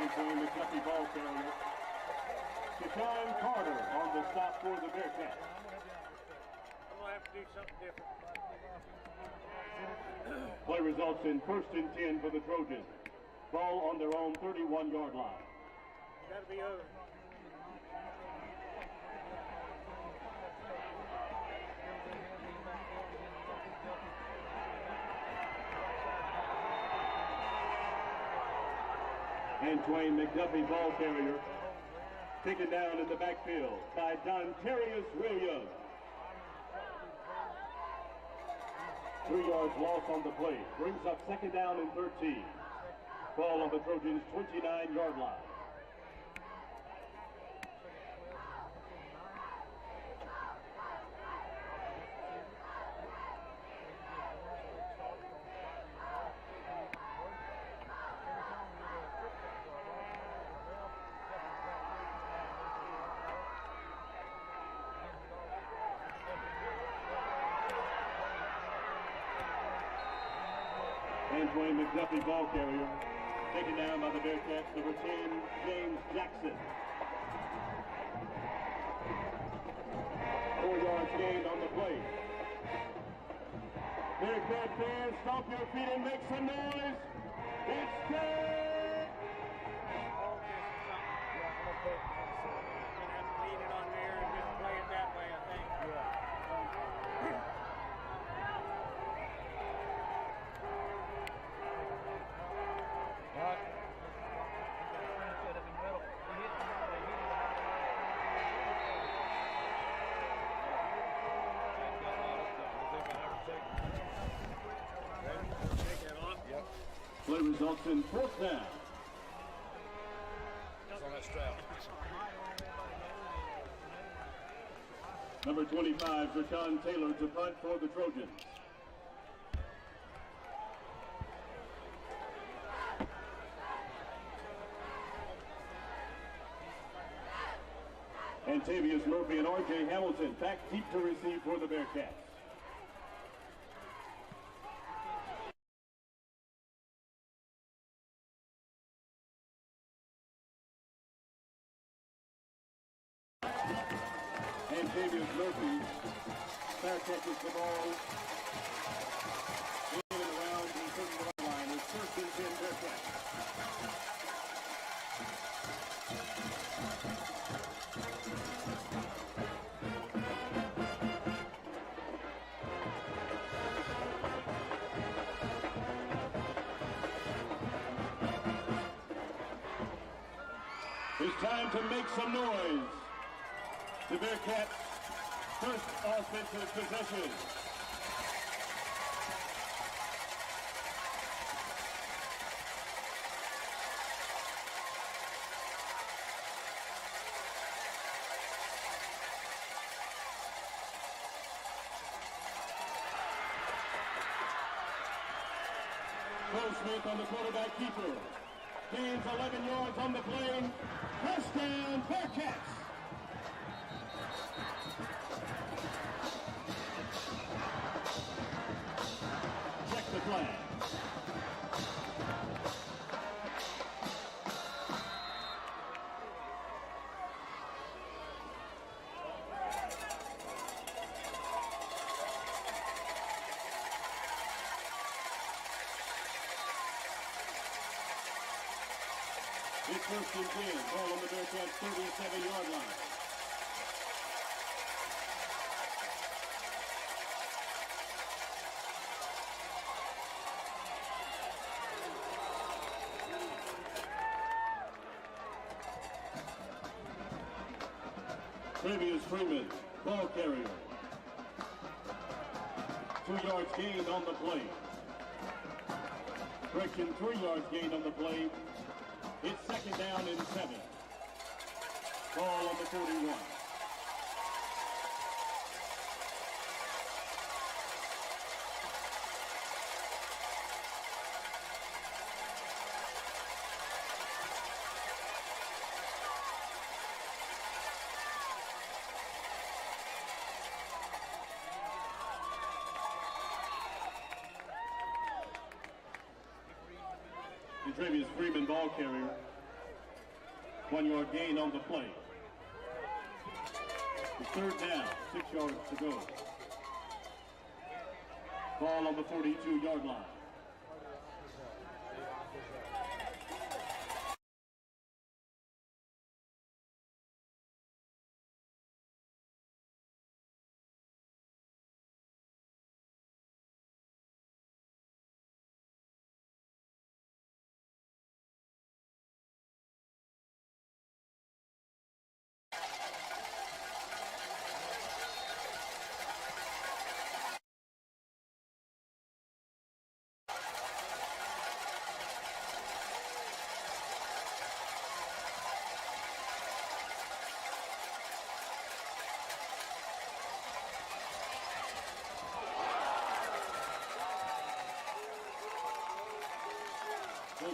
Antoine McDuffie ball carrier. Deshaun Carter on the stop for the Bearcats. I'm going to have to do something different. Play results in 1st and 10 for the Trojans. Ball on their own 31-yard line. Got to be over. Antoine McDuffie ball carrier. Taken down in the backfield by Dontarius Williams. 3 yards loss on the play. Brings up 2nd down and 13. Ball on the Trojans' 29-yard line. Antoine McDuffie ball carrier, taken down by the Bearcats, number 10, James Jackson. 4 yards gained on the play. Bearcat fans, stomp your feet and make some noise. It's good! You're going to have to leave it on there and just play it that way, I think. Play results in 4th down. It's on that strap. Number 25, Trojans Taylor to punt for the Trojans. Antavius Murphy and R.J. Hamilton back deep to receive for the Bearcats. Antavius Murphy back catches the ball in and around the 30-yard line. It's 1st and 10 Bearcats. It's time to make some noise. The Bearcats' first offensive possession. Smith on the quarterback keeper. Gains 11 yards on the play. Touchdown, Bearcats! Check the flag. It's 1st and 10. Ball on the Bearcats' 37-yard line. Travius Freeman, ball carrier. 2 yards gained on the play. Correction, 3 yards gained on the play. It's 2nd down and 7. Ball on the 41. Travius Freeman, ball carrier. 1 yard gain on the play. The third down, 6 yards to go. Ball on the 42-yard line.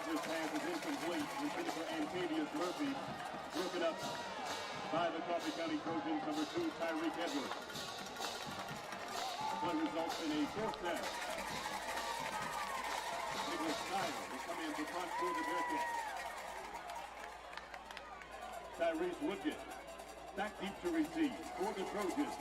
This pass is incomplete. Receiver Antonius Murphy broken up by the Coffee County Trojans, number 2, Tyreek Edwards. Play results in a fourth down. Nicholas Kyle will come in to punt for the Bearcats. Tyrese Woodgett back deep to receive for the Trojans.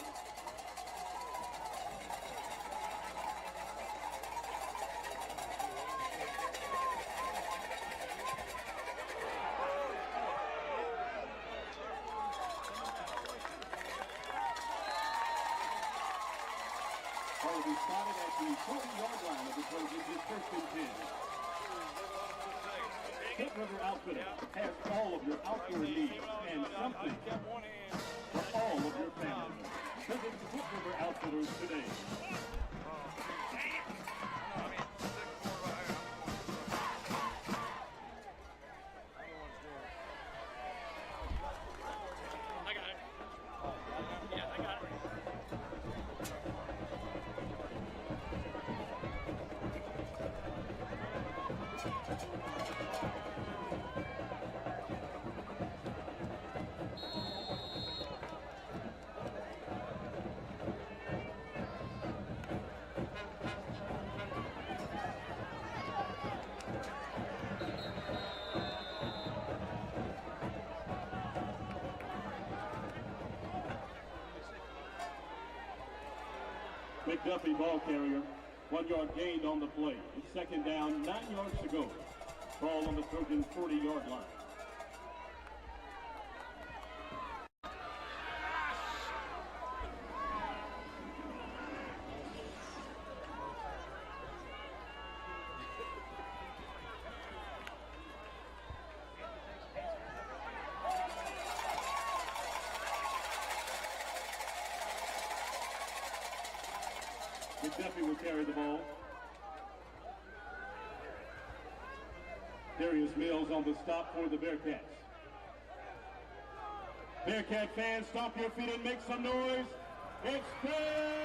Will be spotted at the 40-yard line of the Trojans. Is first and 10. Foot River Outfitter has all of your outdoor needs and something for all of your family. Visit Foot River Outfitters today. McDuffie ball carrier. 1 yard gained on the play. It's second down, 9 yards to go. Ball on the Trojans' 40-yard line. McDuffie will carry the ball. Darius Mills on the stop for the Bearcats. Bearcat fans, stomp your feet and make some noise. It's fair!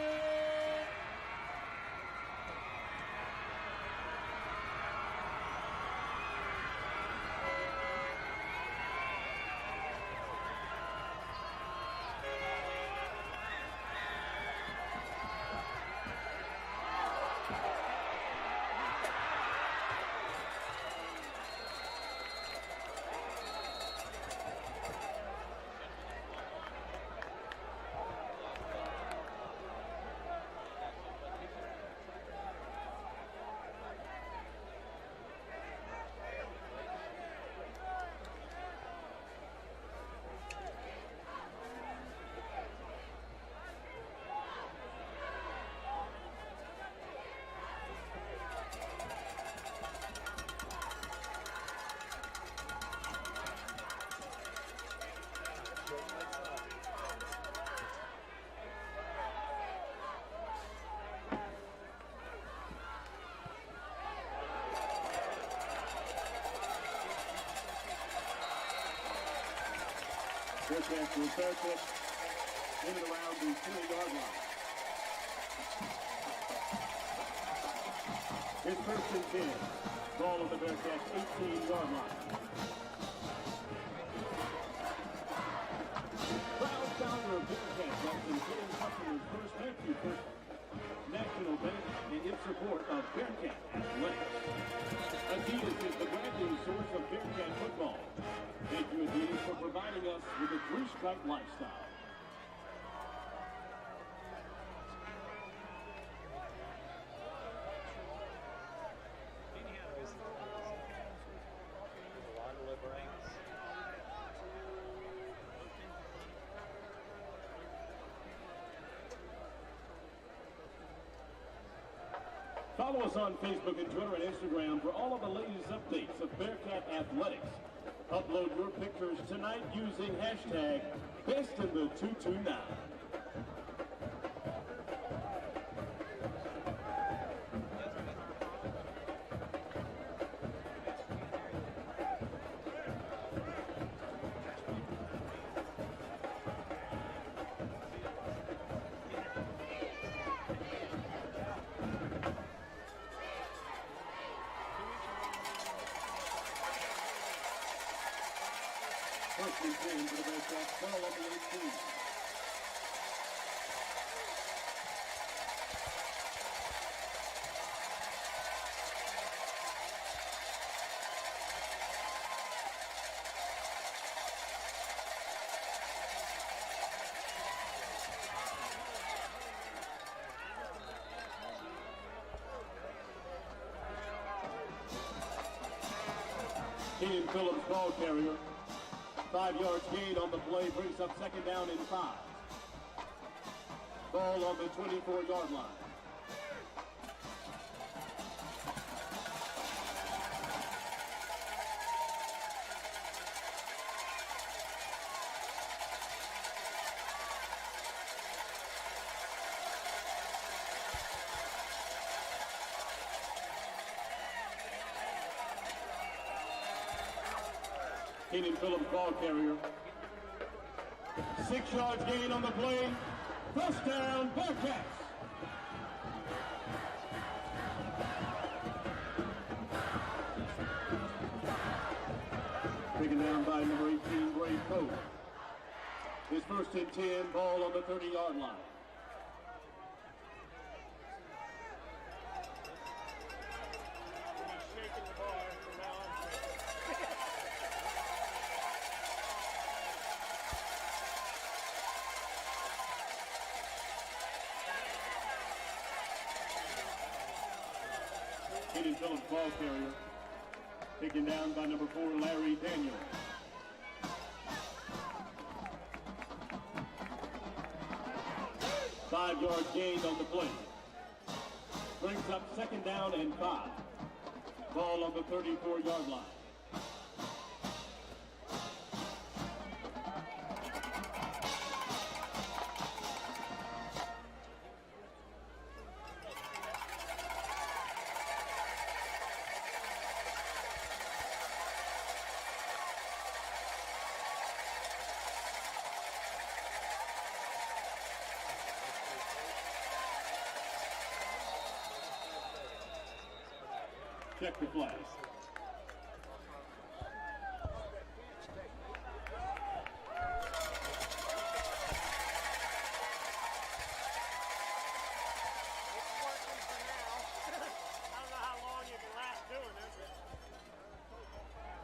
Bearcats will start it in and around the 20-yard line. It's first and 10. Ball on the Bearcats' 18-yard line. Proud founder of Bearcats, Justin Killen customers first thank you for National Bank and in support of Bearcat Athletics. Adidas is the branding source of Bearcat football. Thank you, Adidas. Stripe lifestyle. Follow us on Facebook and Twitter and Instagram for all of the latest updates of Bearcat Athletics. Upload your pictures tonight using hashtag #BestInThe229. First and 10 for the Bearcats, ball on the 18. Keenan Phillips, ball carrier. 5 yards gain on the play, brings up second down and 5. Ball on the 24-yard line. Keenan Phillips, ball carrier. 6 yards gain on the play. First down, Bearcats. Taken down by number 18, Brave Coat. His first and 10, ball on the 30-yard line. Keenan Phillips, ball carrier. Taken down by number 4, Larry Daniels. Five yards gained on the play. Brings up second down and 5. Ball on the 34-yard line. Check the flag.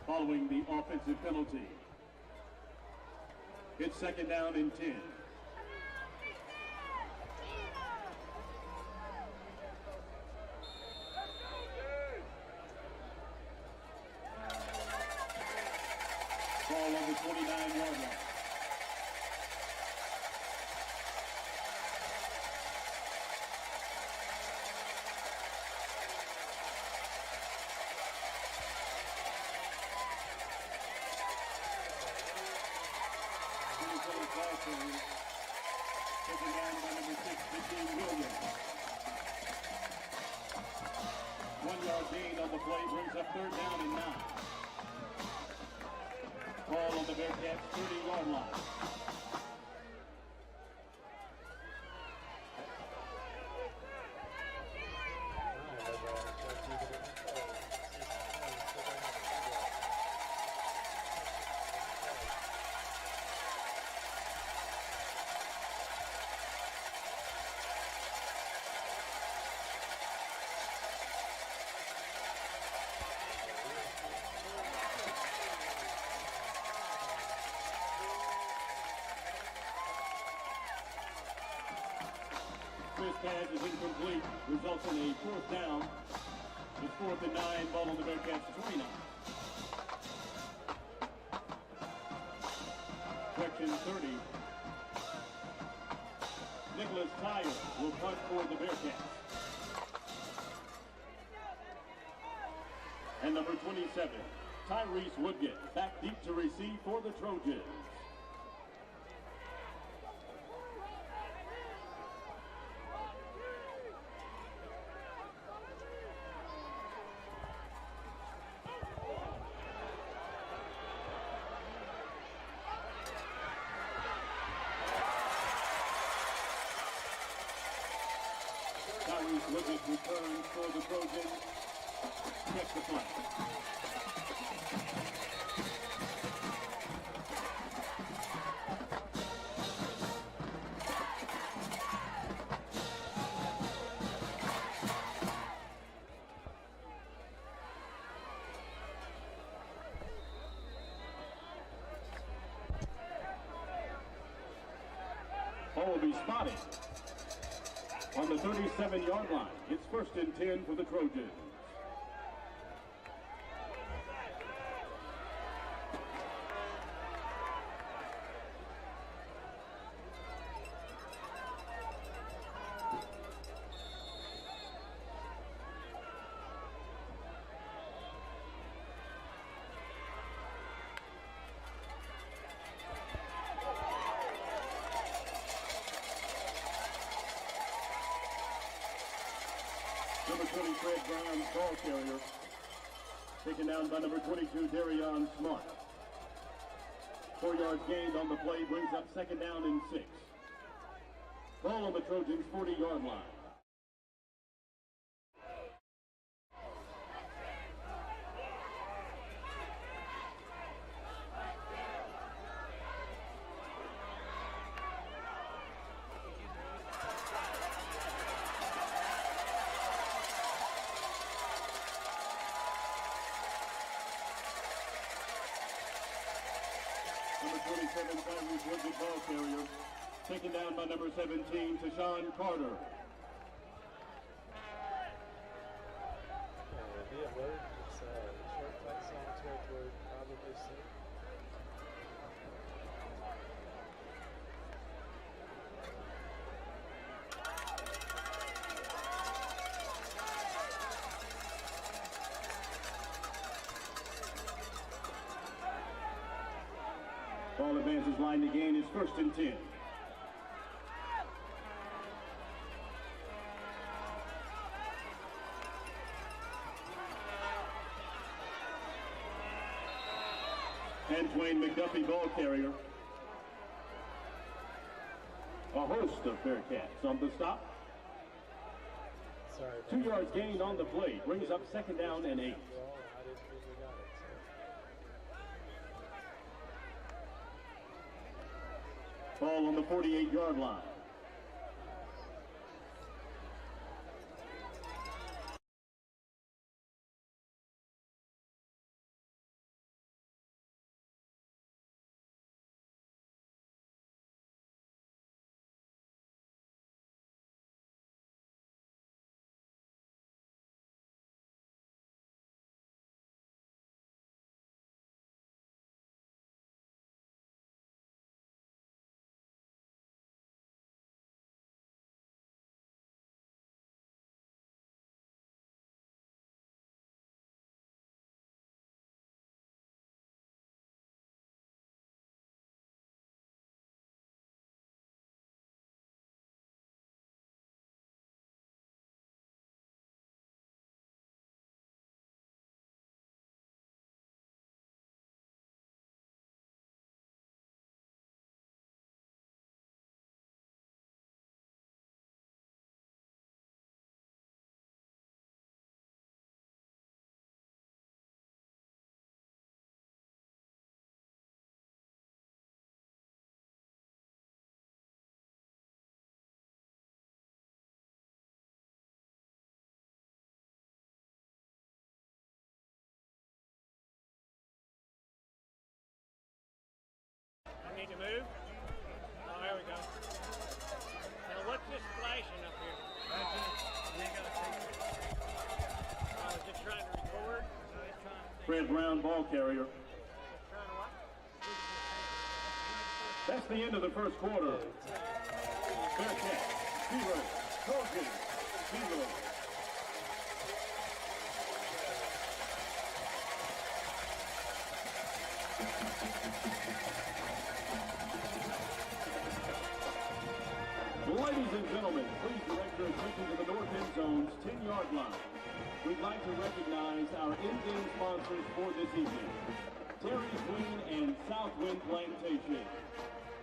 Following the offensive penalty. It's second down and 10. Ball on the 29-yard line. Taken down by number 6, 15 Williams. 1 yard gain on the play, brings up third down and 9. Ball on the Bearcats' 30-yard line. First pass is incomplete, results in a fourth down. It's 4th and 9, ball on the Bearcats 29. Correction 30. Nicholas Tyre will punt for the Bearcats. And number 27, Tyrese Woodgett, back deep to receive for the Trojans. Tyrese Woodgett returns for the Trojans. Check the flag. Ball will be spotted on the 37-yard line. It's 1st and 10 for the Trojans. Number 20, Fred Brown, ball carrier. Taken down by number 22, Darion Smart. 4 yards gained on the play brings up 2nd down and 6. Ball on the Trojans' 40-yard line. Number 27, Tyrese Woodgett, ball carrier. Taken down by number 17, Tashawn Carter. Be alert. It's short flex on territory, probably safe. Ball advances line to gain is 1st and 10. And Dwayne McDuffie, ball carrier. A host of Bearcats on the stop. Sorry. 2 yards gained on the play brings up 2nd down and 8. I didn't think we got it. Ball on the 48-yard line. I need to move. Oh, there we go. Now what's this flashing up here? Red Brown ball carrier. That's the end of the first quarter. Bearcat, 0. Trojans, 0. Ladies and gentlemen, please direct your attention to the north end zone's 10-yard line. We'd like to recognize our in-game sponsors for this evening, Dairy Queen and Southwind Plantation.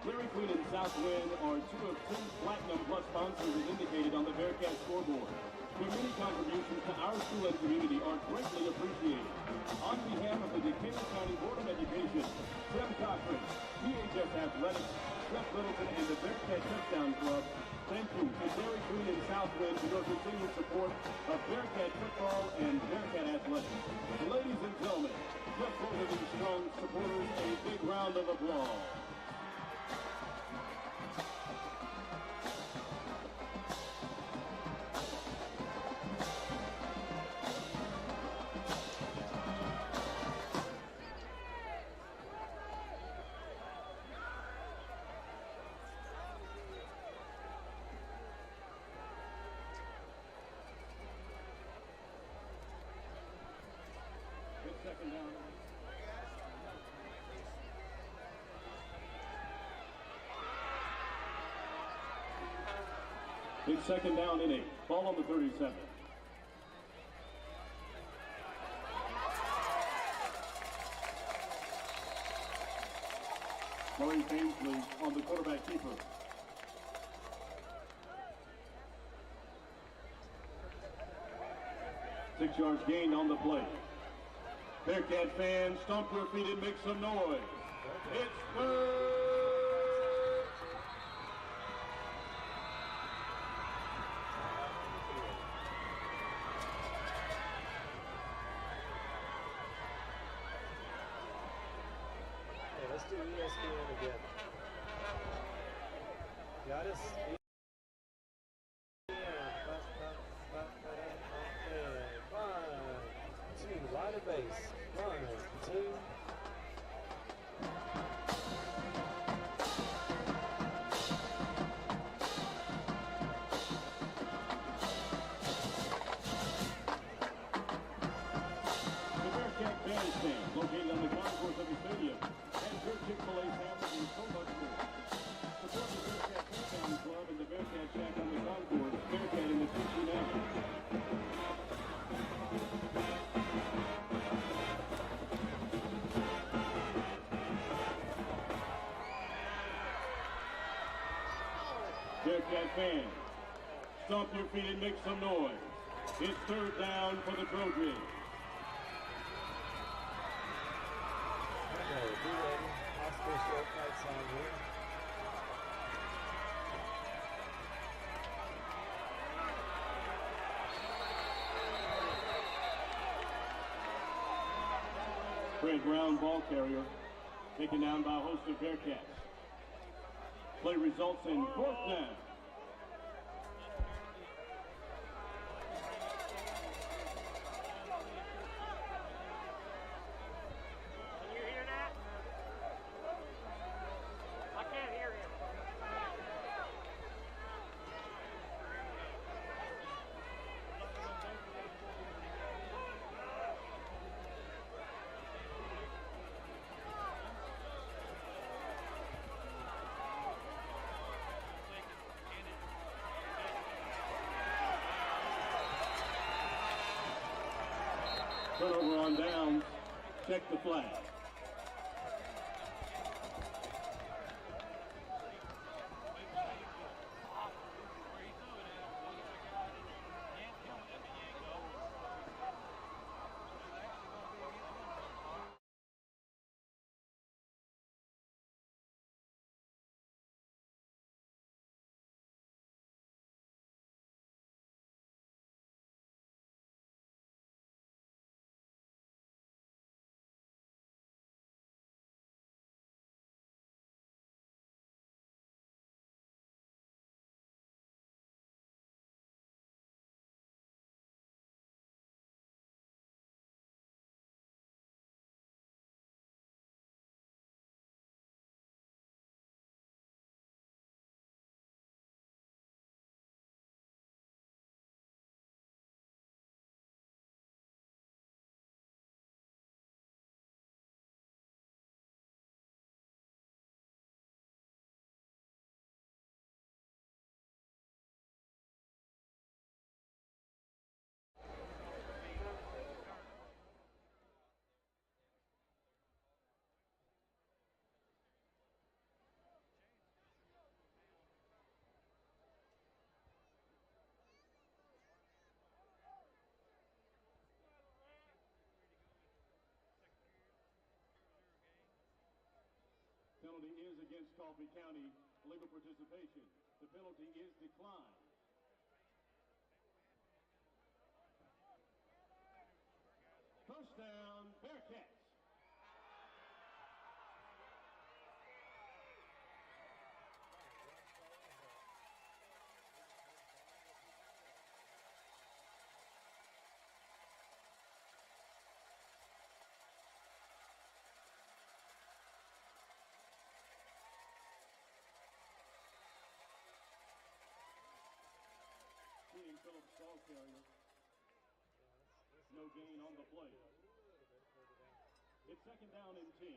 Dairy Queen and Southwind are 2 of 10 Platinum Plus sponsors as indicated on the Bearcat scoreboard. Their many contributions to our school and community are greatly appreciated. On behalf of the Decatur County Board of Education, Tim Cochran, CHS Athletics, Jeff Littleton, and the Bearcat Touchdown Club, thank you to Dairy Queen and Southwind for your continued support of Bearcat football and Bearcat athletics. Ladies and gentlemen, give both of these strong supporters a big round of applause. Second down. It's second down and 8. Ball on the 37. Murray Fainsley on the quarterback keeper. Six yards gained on the play. Bearcat fans, stomp your feet and make some noise. It's third. Hey, let's do ESPN again. Got us? Line of base. 1, 2. The Bearcat Bandstand, located on the concourse of the stadium, has your Chick-fil-A sandwich and so much more. Support the Bearcat Touchdown Club and the Bearcat Shack on the concourse. Bearcat in the future now. Bearcat fans, stomp your feet and make some noise. It's third down for the Trojans. Okay, be ready. Oscar short fights on here. Red Brown ball carrier, taken down by a host of Bearcats. Play results in 4th down. Turnover on downs. Check the flag. penalty is against Coffee County. Legal participation. The penalty is declined. First down, Bearcats. Keating Phillips, ball carrier. No gain on the play. It's second down and 10.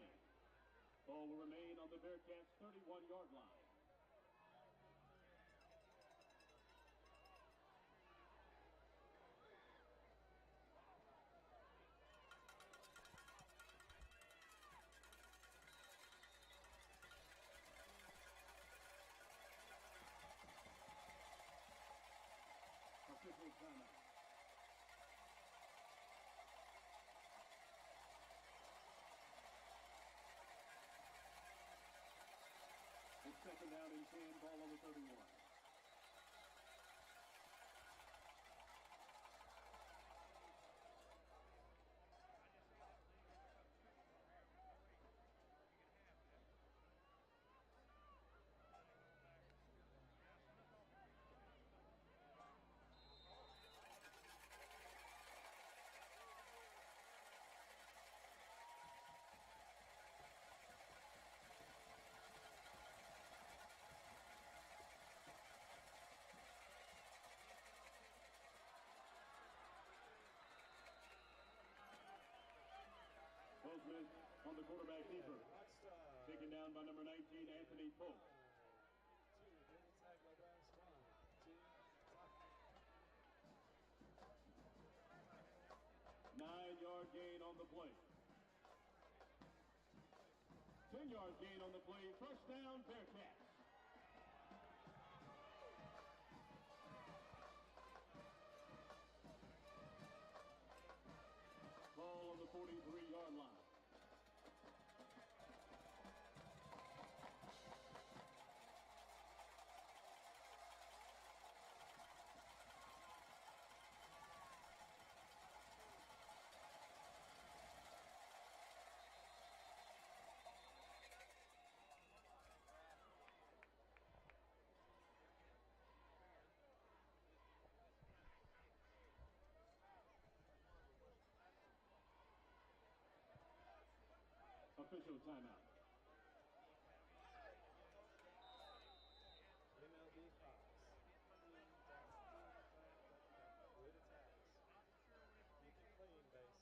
Ball will remain on the Bearcats' 31-yard line. Official timeout. It's second down and 10, ball on the 31. Bozeman on the quarterback keeper. Taken down by number 19, Anthony Polk. 9-yard gain on the play. 10-yard gain on the play. First down, Bearcats. Ball on the 43-yard line. Official timeout. MLB Fox. Good attacks. Keeping clean bases.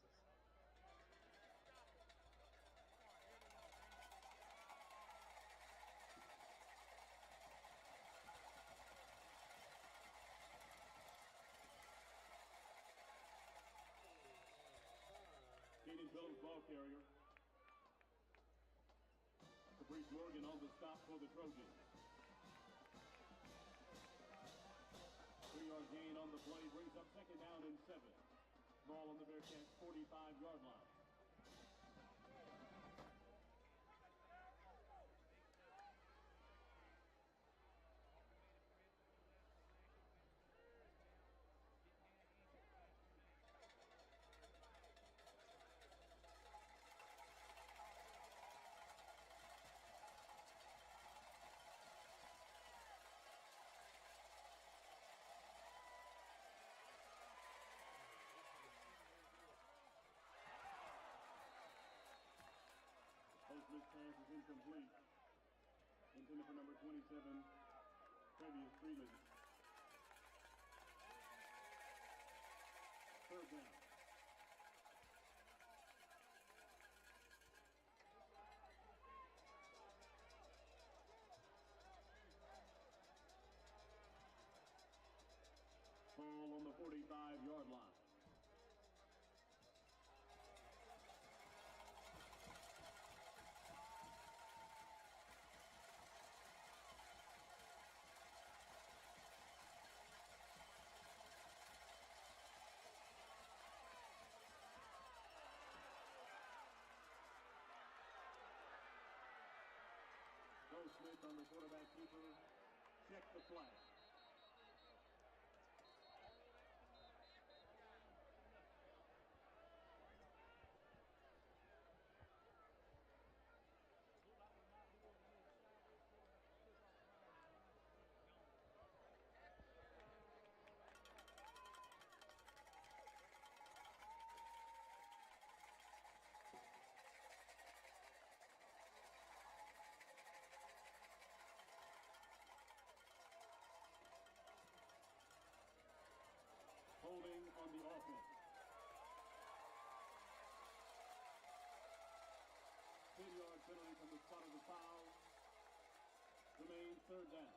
Keating Phillips, ball carrier. Caprice Morgan on the stop for the Trojans. 3-yard gain on the play brings up second down and 7. Ball on the Bearcats' 45-yard line. Postman's pass is incomplete. Intended for number 27, Travius Freeland. Third down. Ball on the 45-yard line. first on the quarterback keeper. Check the flag. Holding on the offense. 10-yard penalty from the spot of the foul. Remains third down.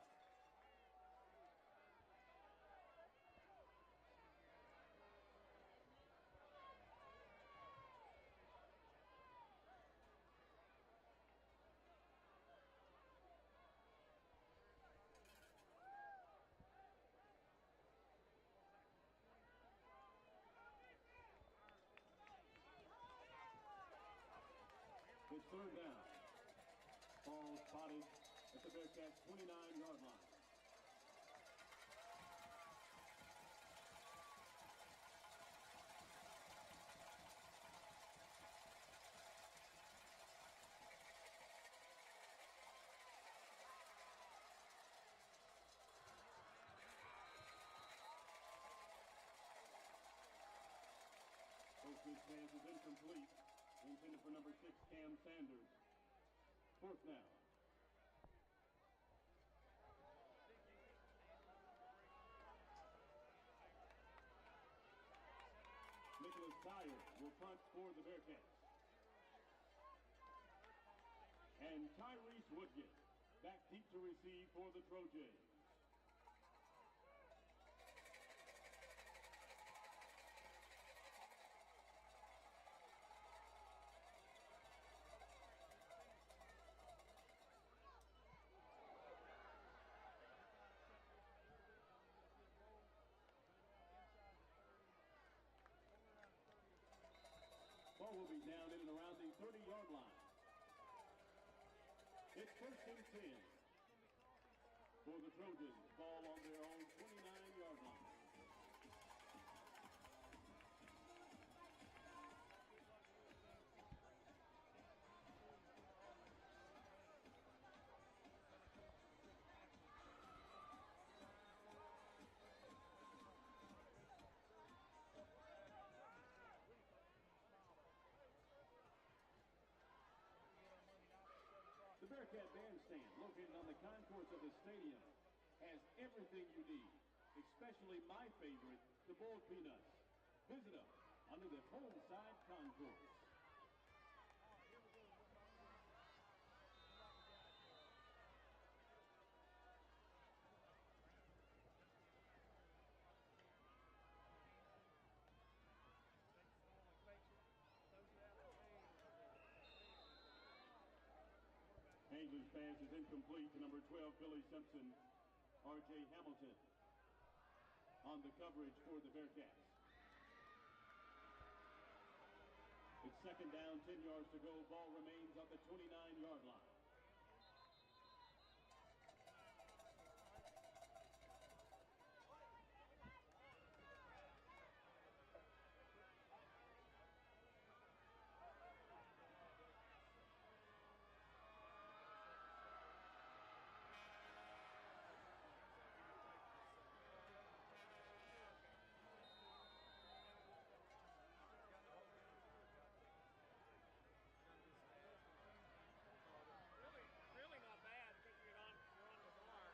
It's third down. Ball spotted at the Bearcats' 29-yard line. Coach's pass is incomplete. Intended for number 6, Cam Sanders. Fourth down. Nicholas Tyre will punt for the Bearcats. And Tyrese Woodgate back deep to receive for the Trojans. Ball will be down in and around the 30-yard line. It's first and 10 for the Trojans. Ball on their own 29-yard line. The Bearcat Bandstand, located on the concourse of the stadium, has everything you need, especially my favorite, the boiled peanuts. Visit us under the home side concourse. Angler's pass is incomplete to number 12, Billy Simpson. R.J. Hamilton on the coverage for the Bearcats. It's second down, 10 yards to go. Ball remains on the 29-yard line. Really not bad because you're on the bar.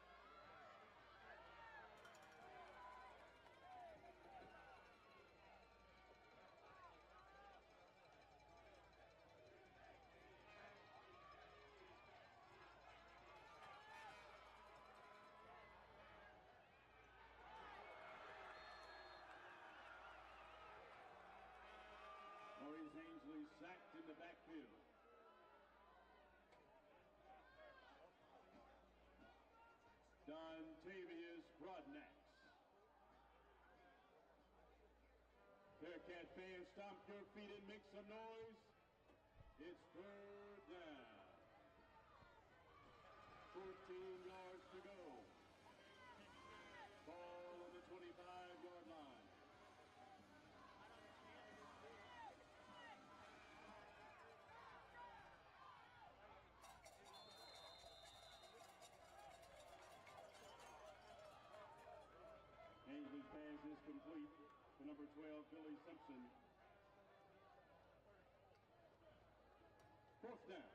Maurice Ainsley sacked in the backfield. Dontavius Broadnax. Bearcat fans, stomp your feet and make some noise. It's third down. 14 yards to go. Ball on the 25-yard line. Ainsley's pass is complete to number 12, Billy Simpson. Fourth down.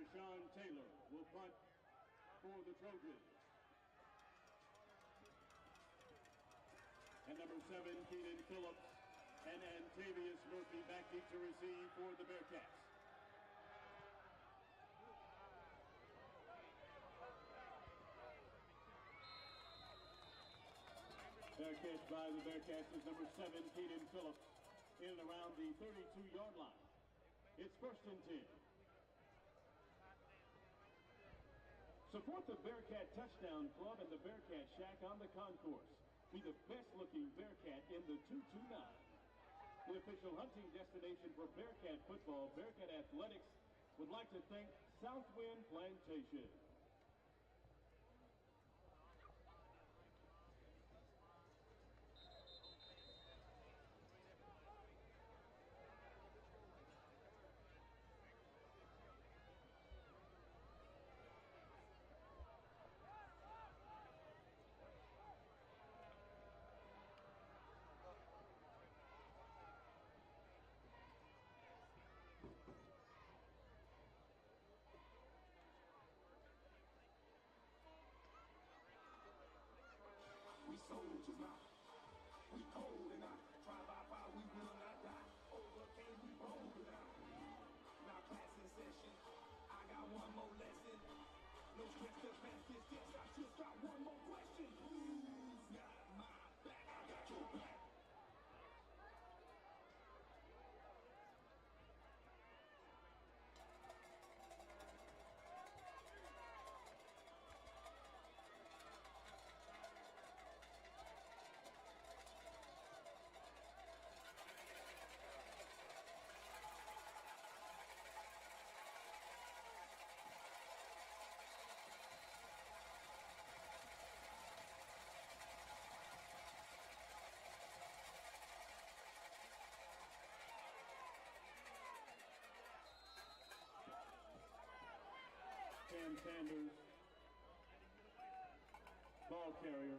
Sean Taylor will punt for the Trojans. And number 7, Keenan Phillips and Antavius Murphy back deep to receive for the Bearcats. Fair catch by the Bearcats is number 7, Keenan Phillips, in and around the 32-yard line. It's 1st and 10. Support the Bearcat Touchdown Club and the Bearcat Shack on the concourse. Be the best-looking Bearcat in the 229. The official hunting destination for Bearcat football, Bearcat Athletics would like to thank Southwind Plantation. We soldiers now, we cold and out. Try by fire, we will not die. Overcame, we bold now. Now class in session, I got one more lesson. No stress to pass this test, I just got one more question. Who's got my back? I got your back. Cam Sanders, ball carrier.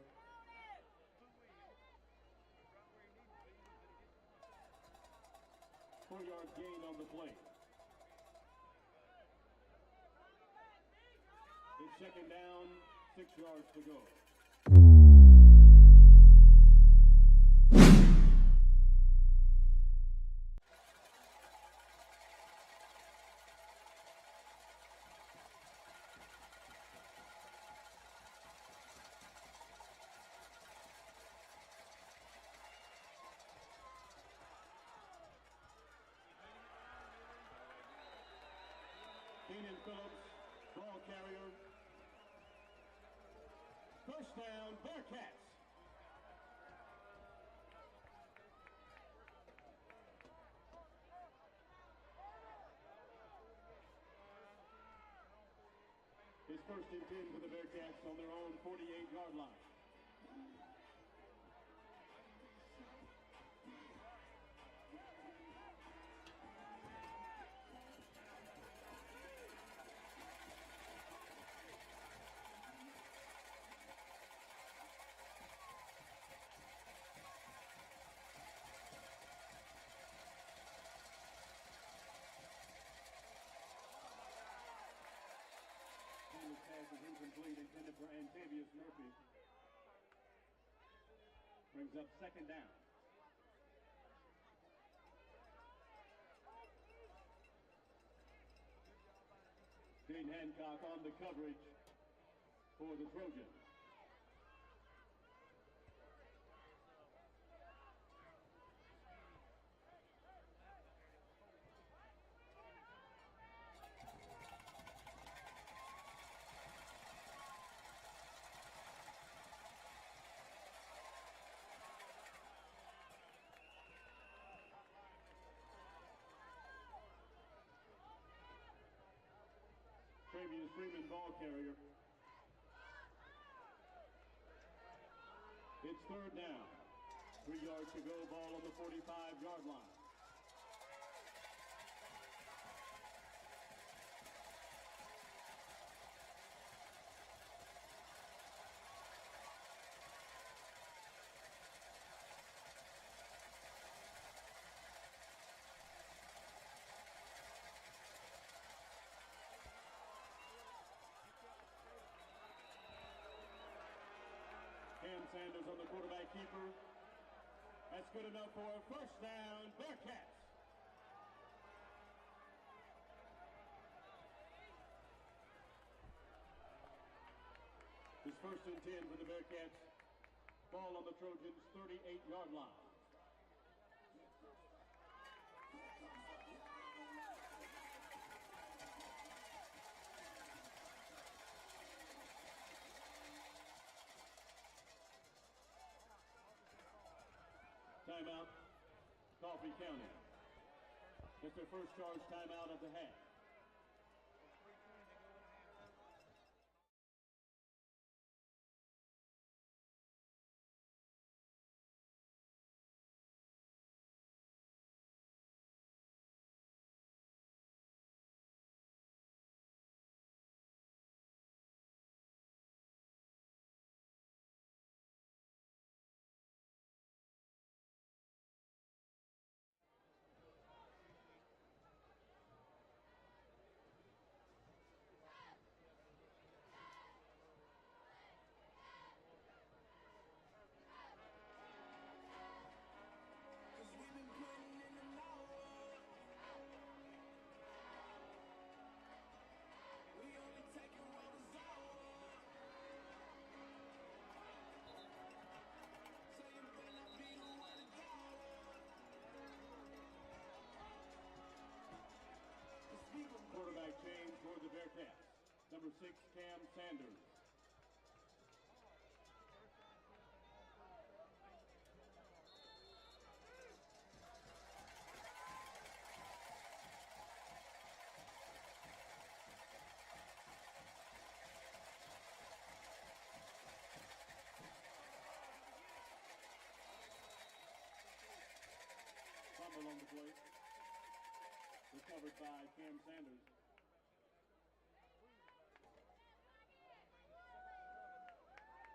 Four-yard gain on the play. It's 2nd down, 6 yards to go. Keenan Phillips, ball carrier. 1st down, Bearcats. It's 1st and 10 for the Bearcats on their own 48-yard line. This pass is incomplete, intended for Antavius Murphy. Brings up 2nd down. Dane Hancock on the coverage for the Trojans. Freeman ball carrier. It's third down. 3 yards to go, ball on the 45-yard line. Cam Sanders on the quarterback keeper. That's good enough for a first down, Bearcats. His first and 10 for the Bearcats. Ball on the Trojans' 38-yard line. Timeout, Coffee County. It's their first charge timeout of the half. Quarterback change for the Bearcats. Number 6, Cam Sanders. Fumble on the play. Recovered by Cam Sanders.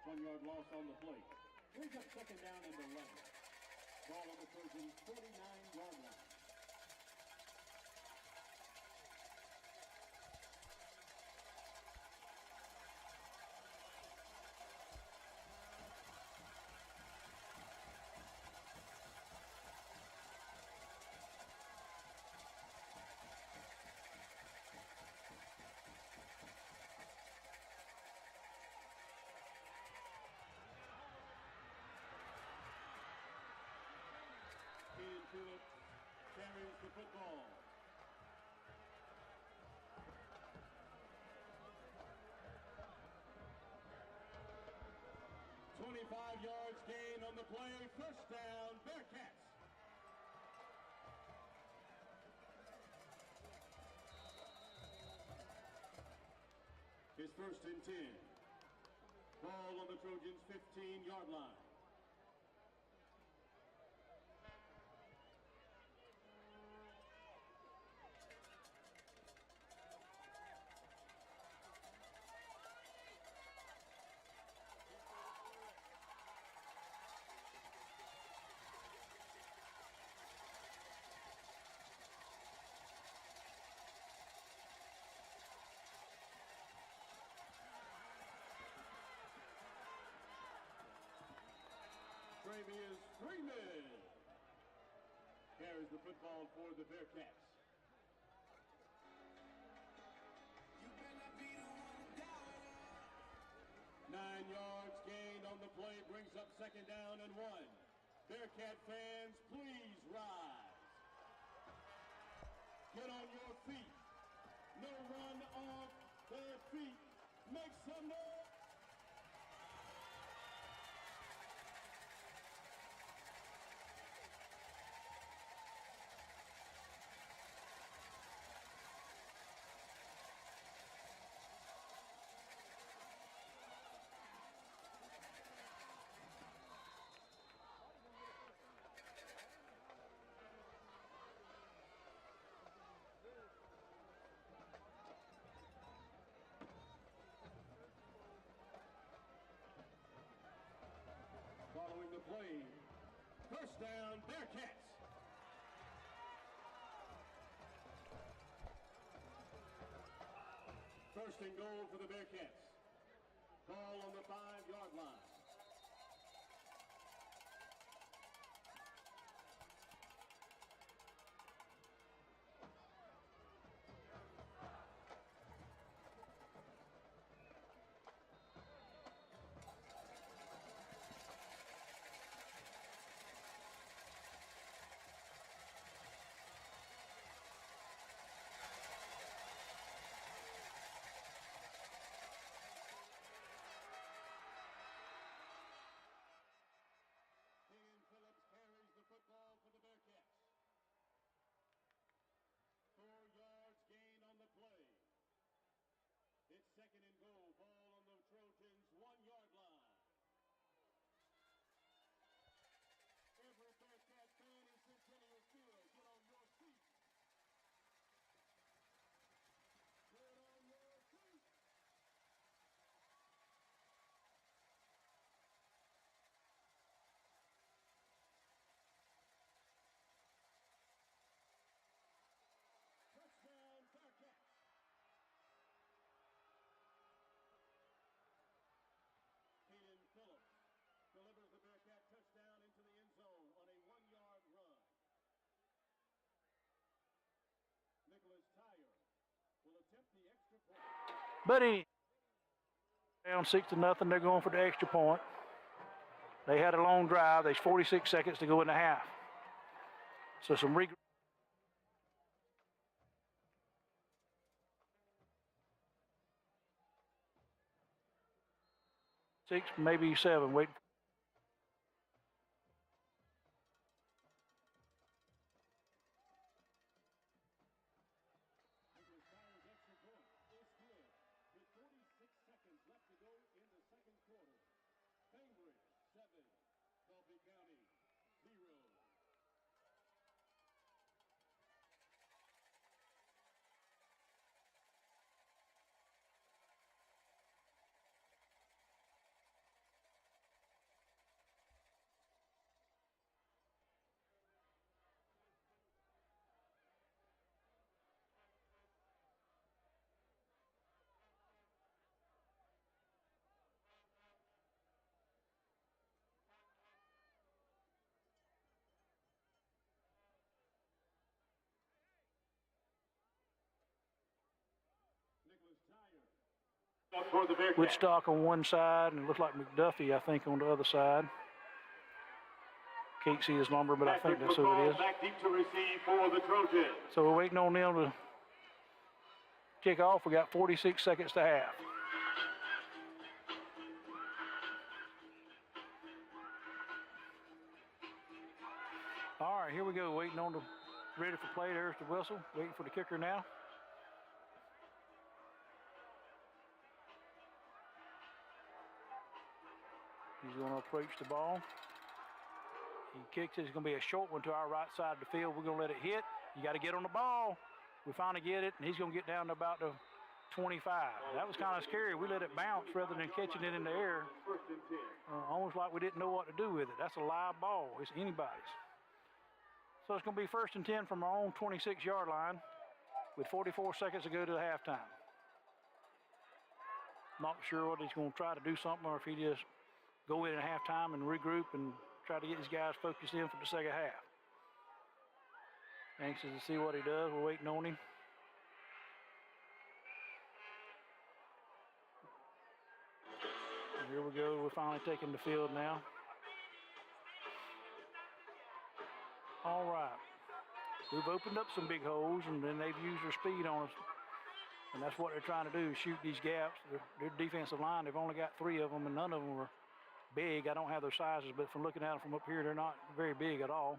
One-yard loss on the play. Brings up second down and 11. Ball on the Trojans' 49-yard line. Into it, carries the football. "25 yards gain on the play, first down, Bearcats." His first and 10. Ball on the Trojans' 15-yard line. Freeman carries the football for the Bearcats. You better be the one to doubt it. 9 yards gained on the play, brings up second down and 1. Bearcat fans, please rise. Get on your feet. No run off their feet. Make some noise. play. First down, Bearcats. First and goal for the Bearcats. Ball on the 5-yard line. Carries the football for the Bearcats. 4 yards gain on the play. It's second and goal. Ball on the Trojans' 1-yard line. Every Bearcat fan in Centennial Field, get on your feet. Get on your feet. Touchdown, Bearcats. Caden Phillips delivers the Bearcat touchdown into the end zone on a 1-yard run. Nicholas Tyre will attempt the extra point. Buddy, down 6-0. They're going for the extra point. They had a long drive. There's 46 seconds to go in the half. So some six, maybe 7. Wait. Nicholas Tyre's extra point is good. With 46 seconds left to go in the second quarter. Bainbridge 7, Coffee County 0. Nicholas Tyre. Woodstock on one side, and it looks like McDuffie, I think, on the other side. Can't see his number, but I think that's who it is. Back deep to receive for the Trojans. So we're waiting on them to kick off. We got 46 seconds to half. All right, here we go. Waiting on the ready for play. There's the whistle. Waiting for the kicker now. He's going to approach the ball. He kicks it. It's going to be a short one to our right side of the field. We're going to let it hit. You got to get on the ball. We finally get it, and he's going to get down to about the 25. That was kind of scary. We let it bounce rather than catching it in the air. Almost like we didn't know what to do with it. That's a live ball. It's anybody's. So it's going to be 1st and 10 from our own 26-yard line with 44 seconds to go to the halftime. Not sure what he's going to try to do something or if he just go in at halftime and regroup and try to get these guys focused in for the second half. Anxious to see what he does. We're waiting on him. And here we go. We're finally taking the field now. All right. We've opened up some big holes, and then they've used their speed on us. And that's what they're trying to do, is shoot these gaps. Their defensive line, they've only got 3 of them, and none of them are big. I don't have their sizes, but from looking at them from up here, they're not very big at all.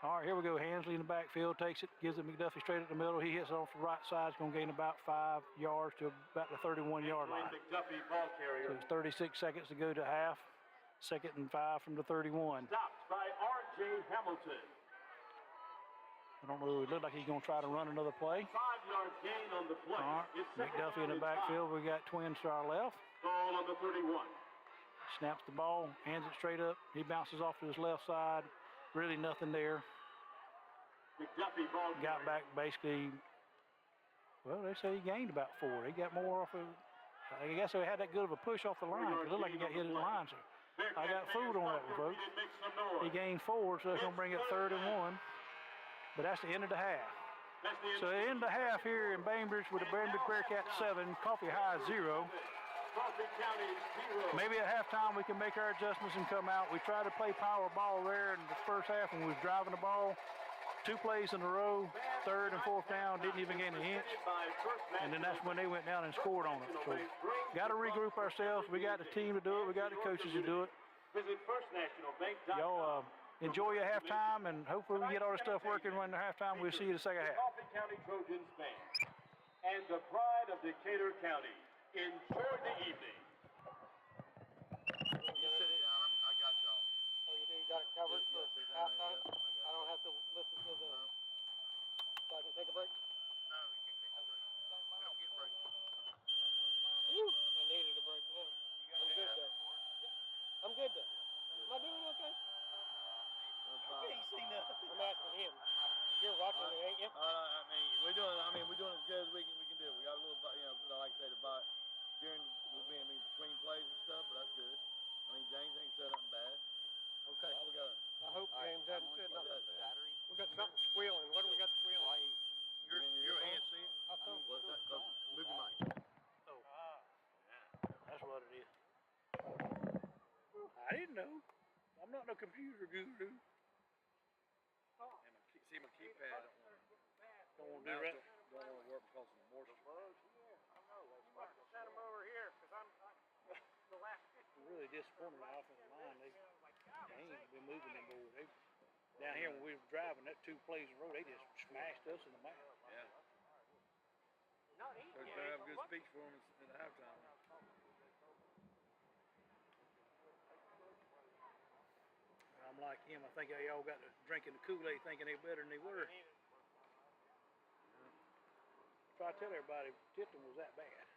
All right, here we go. Hansley in the backfield takes it, gives it McDuffie straight at the middle. He hits it off the right side. It's going to gain about 5 yards to about the 31-yard line. McDuffie, ball carrier. So it's 36 seconds to go to half. 2nd and 5 from the 31. Stopped by R.J. Hamilton. I don't know. It looked like he's going to try to run another play. 5-yard gain on the play. All right, McDuffie in the backfield. We got twins to our left. Ball on the 31. Snaps the ball, hands it straight up. He bounces off to his left side. Really nothing there. McDuffie ball Got back basically, well, they say he gained about 4. He got more off of, I guess he had that good of a push off the line. It looked like he got hit at the line. So I got food on that one, folks. He gained 4, so it's going to bring it 3rd and 1. But that's the end of the half. So the end of the half here in Bainbridge with the Bainbridge Bearcats 7, Coffee High 0. Maybe at halftime we can make our adjustments and come out. We tried to play power ball there in the first half when we was driving the ball. 2 plays in a row, 3rd and 4th down, didn't even gain an inch. And then that's when they went down and scored on it. So got to regroup ourselves. We got the team to do it. We got the coaches to do it. Y'all enjoy your halftime, and hopefully we get all this stuff working when the halftime. We'll see you the second half. Coffee County Trojans fan and the pride of Decatur County. Enjoy the evening. You sit down. I got y'all. Oh, you do? You got it covered for halftime? I don't have to listen to the... So I can take a break? No, you can't take a break. We don't get breaks. Whew, I needed a break now. I'm good though. I'm good though. Am I doing okay? I can't see nothing. I'm asking him. You're watching it, ain't you? We're doing as good as we can do. We got a little, like I say, during between plays and stuff, but that's good. James ain't said nothing bad. Okay. I hope James hasn't said nothing. We got something squealing. What do we got squealing? Your hands see it? How come? What's that? Move your mic. Oh, that's what it is. I didn't know. I'm not no computer guru. See my keypad. Don't want to do that. Don't want to work because of the moisture. Send him over here, because I'm the last 50. I'm really disappointed in the offensive line. They ain't been moving them boys. Down here when we were driving, that 2 plays in a row, they just smashed us in the mouth. Yeah. Not easy. Coach better have a good speech for him in the halftime. I'm like him. I think y'all got to drinking the Kool-Aid thinking they better than they were. Try to tell everybody Tipton was that bad.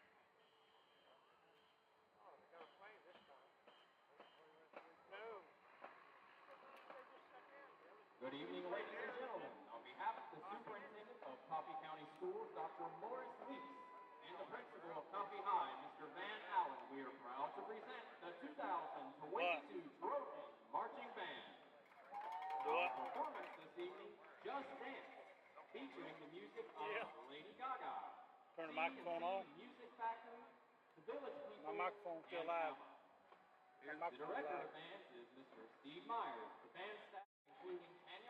Good evening, ladies and gentlemen. On behalf of the Superintendent of Coffee County Schools, Dr. Morris Weeks, and the Principal of Coffee High, Mr. Van Allen, we are proud to present the 2022 Trojans Marching Band. Our performance this evening, Just Dance, featuring the music of Lady Gaga. Turn the microphone on. Music Factory, the Village People, My microphone's still live. the director of dance is Mr. Steve Myers. The band staff, including Tanya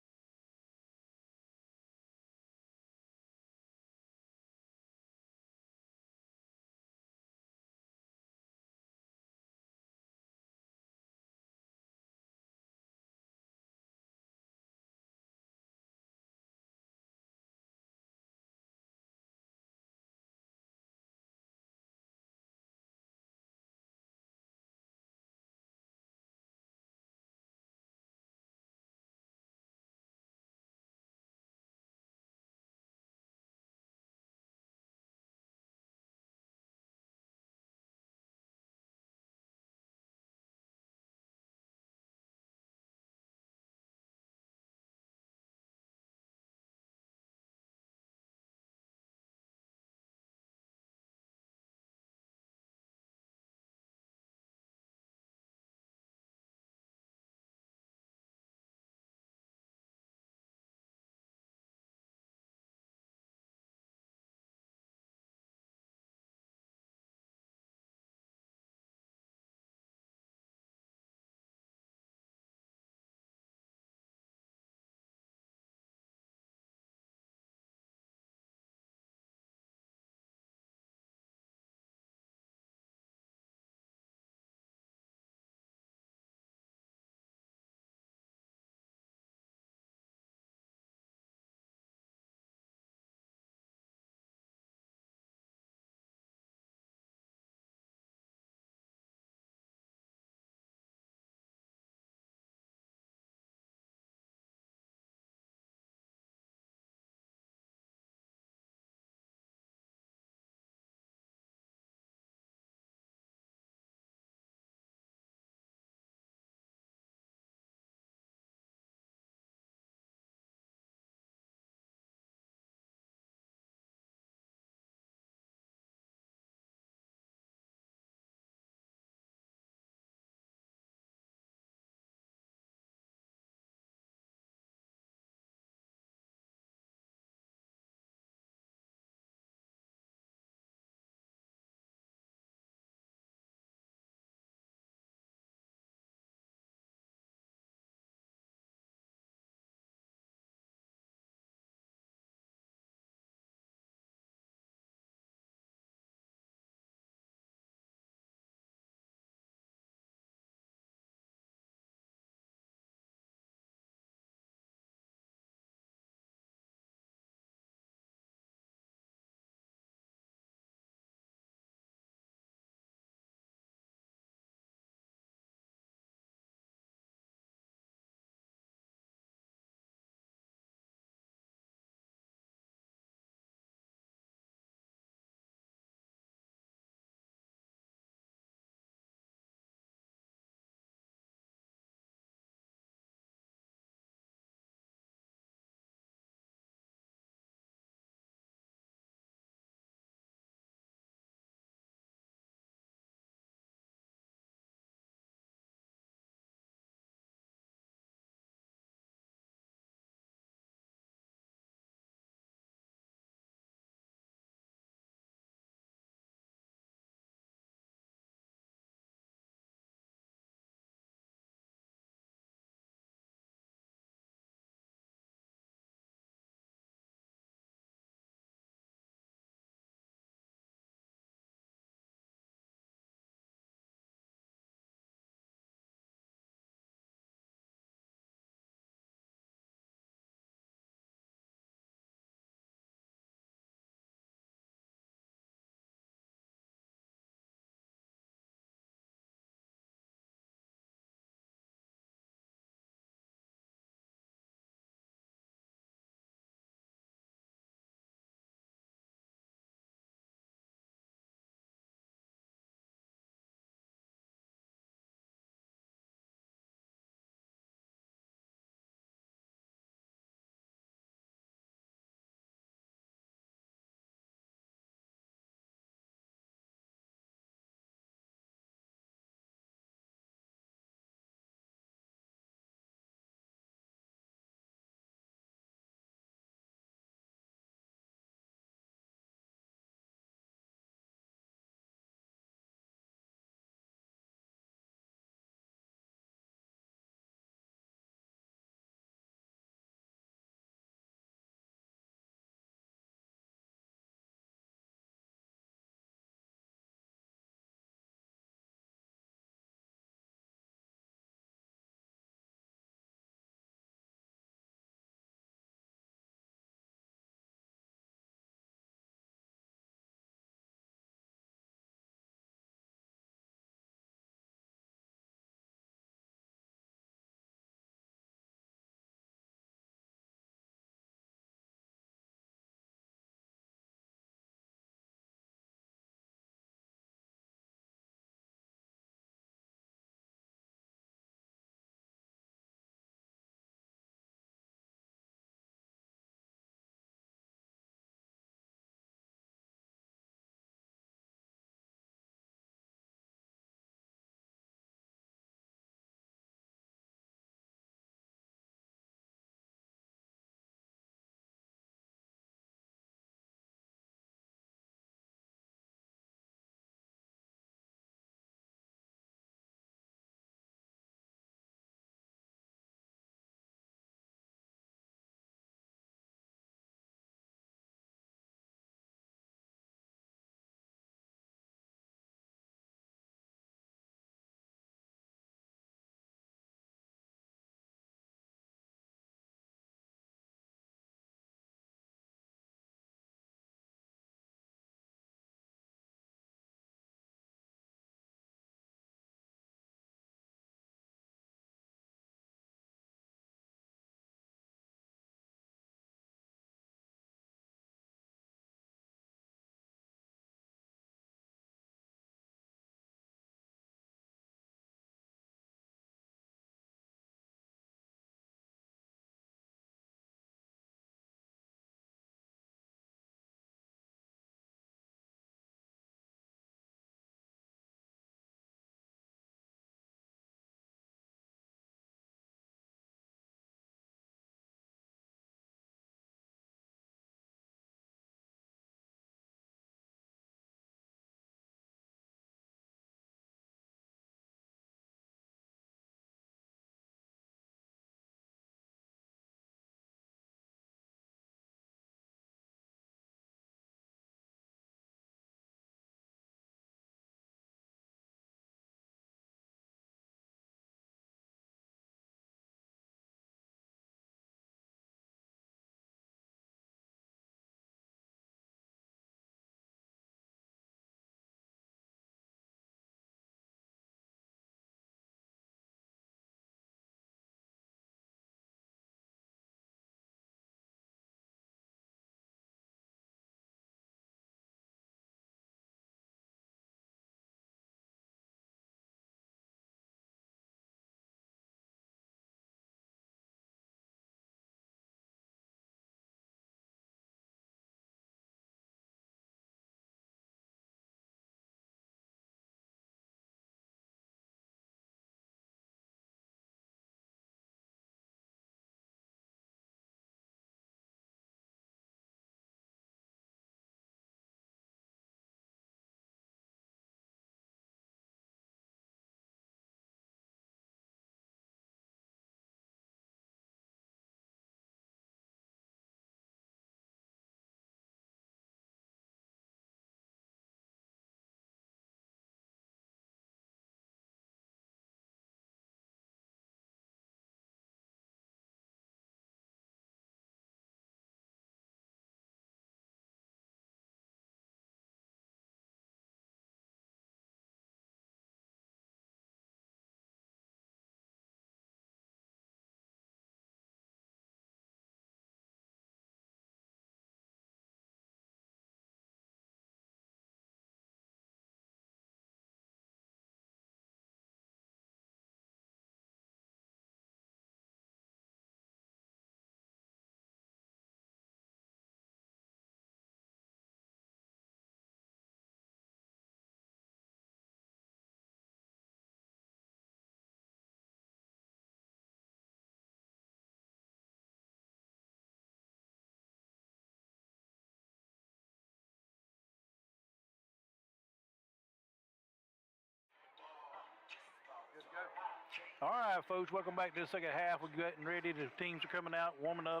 All right, folks, welcome back to the second half. We're getting ready. The teams are coming out, warming up,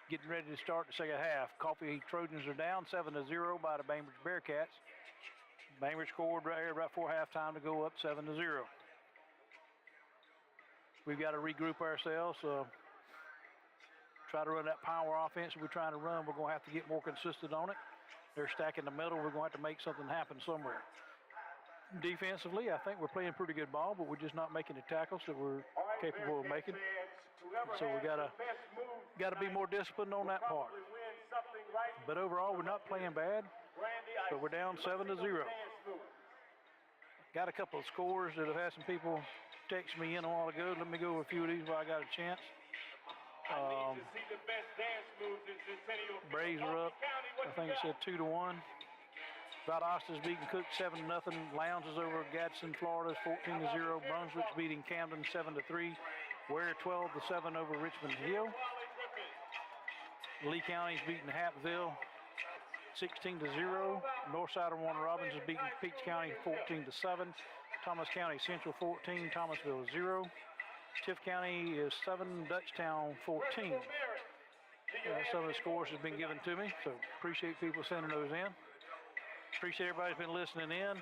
getting ready to start the second half. Coffee Trojans are down 7-0 by the Bainbridge Bearcats. Bainbridge scored right here right before halftime to go up 7-0. We've got to regroup ourselves. Try to run that power offense we're trying to run. We're going to have to get more consistent on it. They're stacking the middle. We're going to have to make something happen somewhere. Defensively, I think we're playing pretty good ball, but we're just not making the tackles that we're capable of making. So we got to be more disciplined on that part. But overall, we're not playing bad. But we're down 7-0. Got a couple of scores that have had some people text me in a while ago. Let me go over a few of these while I got a chance. Braves are up. I think it said 2-1. Valdosta's beating Cook 7-0. Lowndes is over Gadsden, Florida, 14-0. Brunswick's beating Camden 7-3. Ware 12-7 over Richmond Hill. Lee County's beating Hapville 16-0. Northside of Warner Robins is beating Peach County 14-7. Thomas County Central 14, Thomasville 0. Tiff County is 7, Dutchtown 14. Some of the scores has been given to me, so appreciate people sending those in. Appreciate everybody's been listening in.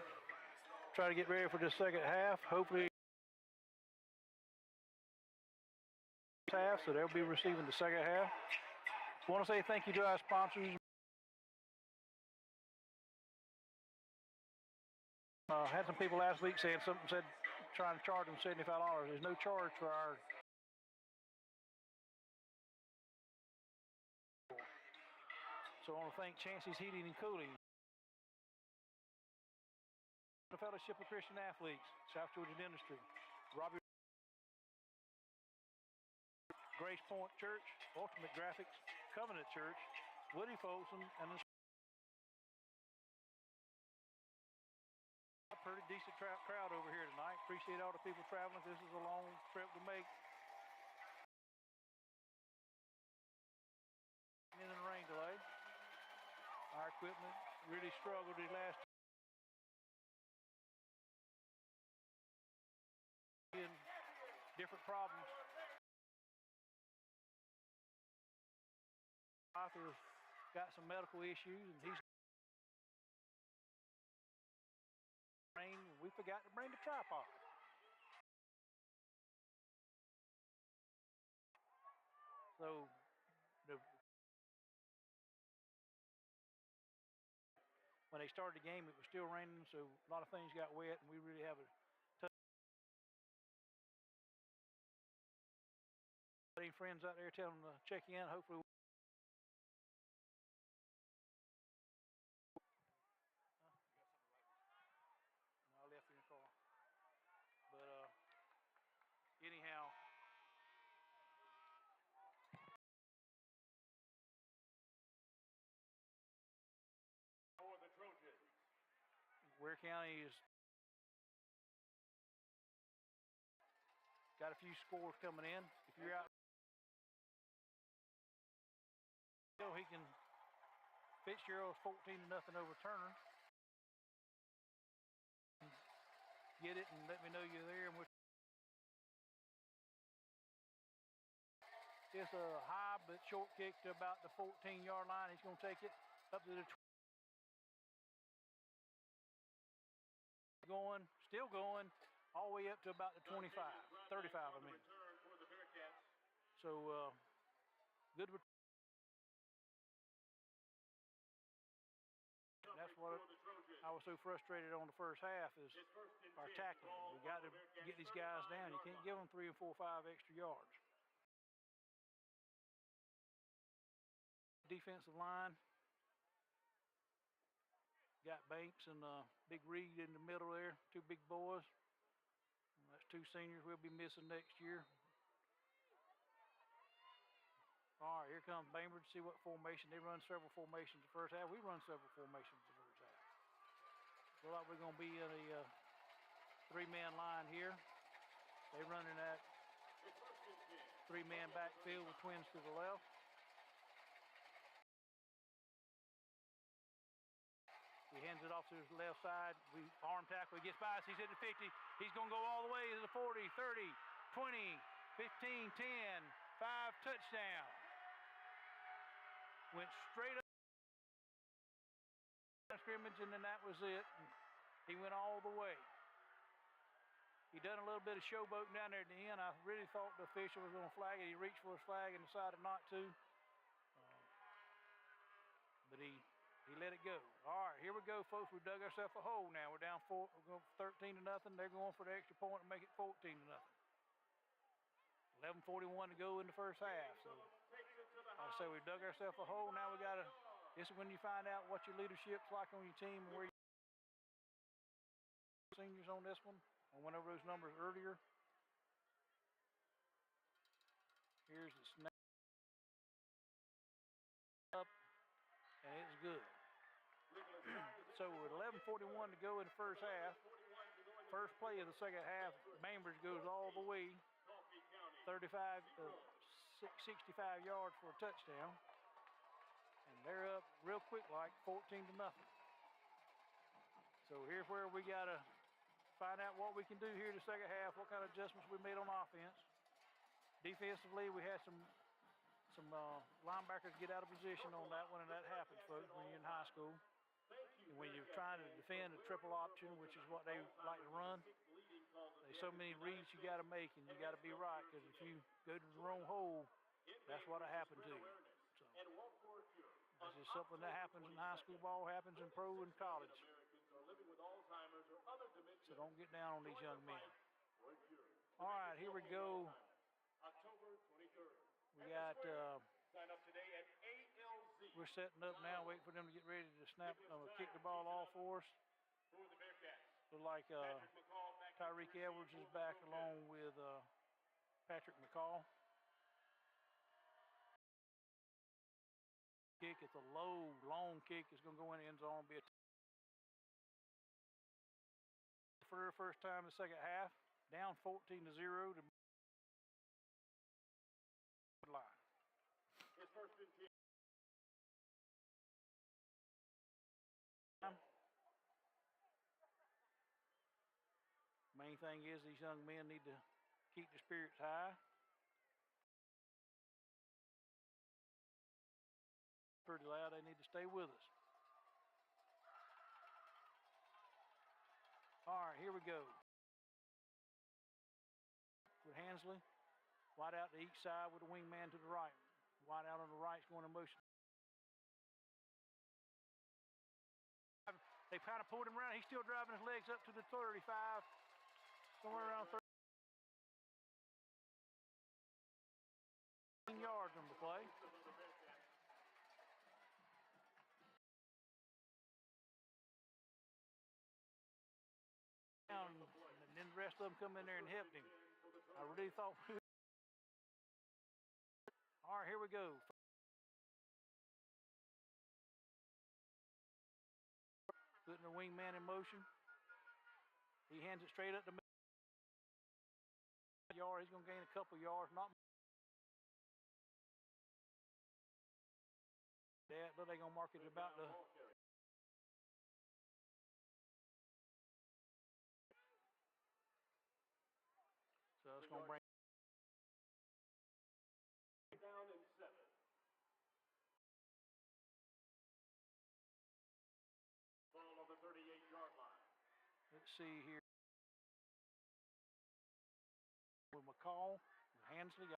Try to get ready for the second half. Hopefully, so they'll be receiving the second half. I want to say thank you to our sponsors. Had some people last week saying something, said trying to charge them $75. There's no charge for our. So I want to thank Chancey's Heating and Cooling, the Fellowship of Christian Athletes, South Georgia Dentistry, Robbie, Grace Point Church, Ultimate Graphics, Covenant Church, Woody Folsom, and a pretty decent crowd over here tonight. Appreciate all the people traveling. This is a long trip to make. In the rain delay. Our equipment really struggled these last in different problems. Arthur's got some medical issues and he's we forgot to bring the tripod. So when they started the game, it was still raining, so a lot of things got wet, and we really have a tough. Any friends out there, tell them to check in. Hopefully. I left in the car. But anyhow. For the Trojans. Ware County has got a few scores coming in. If you're out, he can. Fitzgerald's 14-0 over Turner. Get it and let me know you're there. And it's a high but short kick to about the 14-yard line. He's going to take it up to the still going, all the way up to about the 25, 35, I mean. So, good. That's what I was so frustrated on the first half is our tackling. We got to get these guys down. You can't give them 3 and 4 or 5 extra yards. Defensive line. Got Banks and Big Reed in the middle there, 2 big boys. That's 2 seniors we'll be missing next year. All right, here comes Bainbridge. See what formation. They run several formations the first half. We run several formations the first half. Looks like we're going to be in a 3-man line here. They running that 3-man backfield with twins to the left. He hands it off to his left side. We arm tackle. He gets by us. He's at the 50. He's going to go all the way to the 40, 30, 20, 15, 10, 5 touchdown. Went straight up scrimmage, and then that was it. And he went all the way. He done a little bit of showboating down there at the end. I really thought the official was going to flag it. He reached for his flag and decided not to. But he let it go. All right, here we go, folks. We dug ourselves a hole now. We're down 13 to nothing. They're going for the extra point and make it 14 to nothing. 11:41 to go in the first half. So, like I say, we dug ourselves a hole. Now we got to. This is when you find out what your leadership's like on your team and where you seniors on this one. I went over those numbers earlier. Here's the snap up, and it's good. So with 11:41 to go in the first half, first play of the second half, Bainbridge goes all the way, 65 yards for a touchdown, and they're up real quick, like 14 to nothing. So here's where we gotta find out what we can do here in the second half, what kind of adjustments we made on offense. Defensively, we had some linebackers get out of position on that one, and that happens, folks, when you're in high school. And when you're trying to defend a triple option, which is what they like to run, there's so many reads you got to make, and you got to be right, because if you go to the wrong hole, that's what'll happen to you. So this is something that happens in high school ball, happens in pro and college. So don't get down on these young men. All right, here we go. We got, we're setting up now, waiting for them to get ready to snap, kick the ball off for us. Look like Tyreek Edwards is back along with Patrick McCall. Kick, it's a low, long kick. It's going to go in the end zone. Be a for the first time in the second half, down 14 to 0 to line. It's first and 10. Main thing is these young men need to keep their spirits high. Pretty loud, they need to stay with us. All right, here we go. With Hansley, wide out to each side with the wingman to the right. Wide out on the right is going in motion. They kind of pulled him around. He's still driving his legs up to the 35. Somewhere around 13 yards on the play. And then the rest of them come in there and helped him. I really thought. All right, here we go. Putting the wingman in motion. He hands it straight up the middle. Yard. He's going to gain a couple yards. Not that, but they're going to mark it about the. So it's going to bring. Down and 7. Ball on the 38-yard line. Let's see here. With McCall, with Hansley.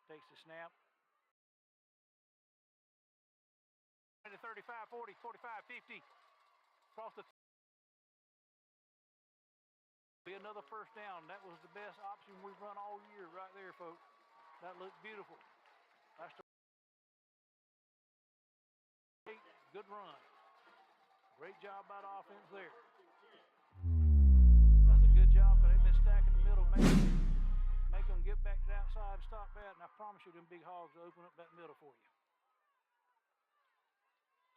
Takes the snap. 35, 40, 45, 50. Across the. Be another first down. That was the best option we've run all year right there, folks. That looked beautiful. That's the good run. Great job by the offense there. That's a good job because they've been stacking the middle, make them get back to the outside and stop that. And I promise you, them big hogs will open up that middle for you.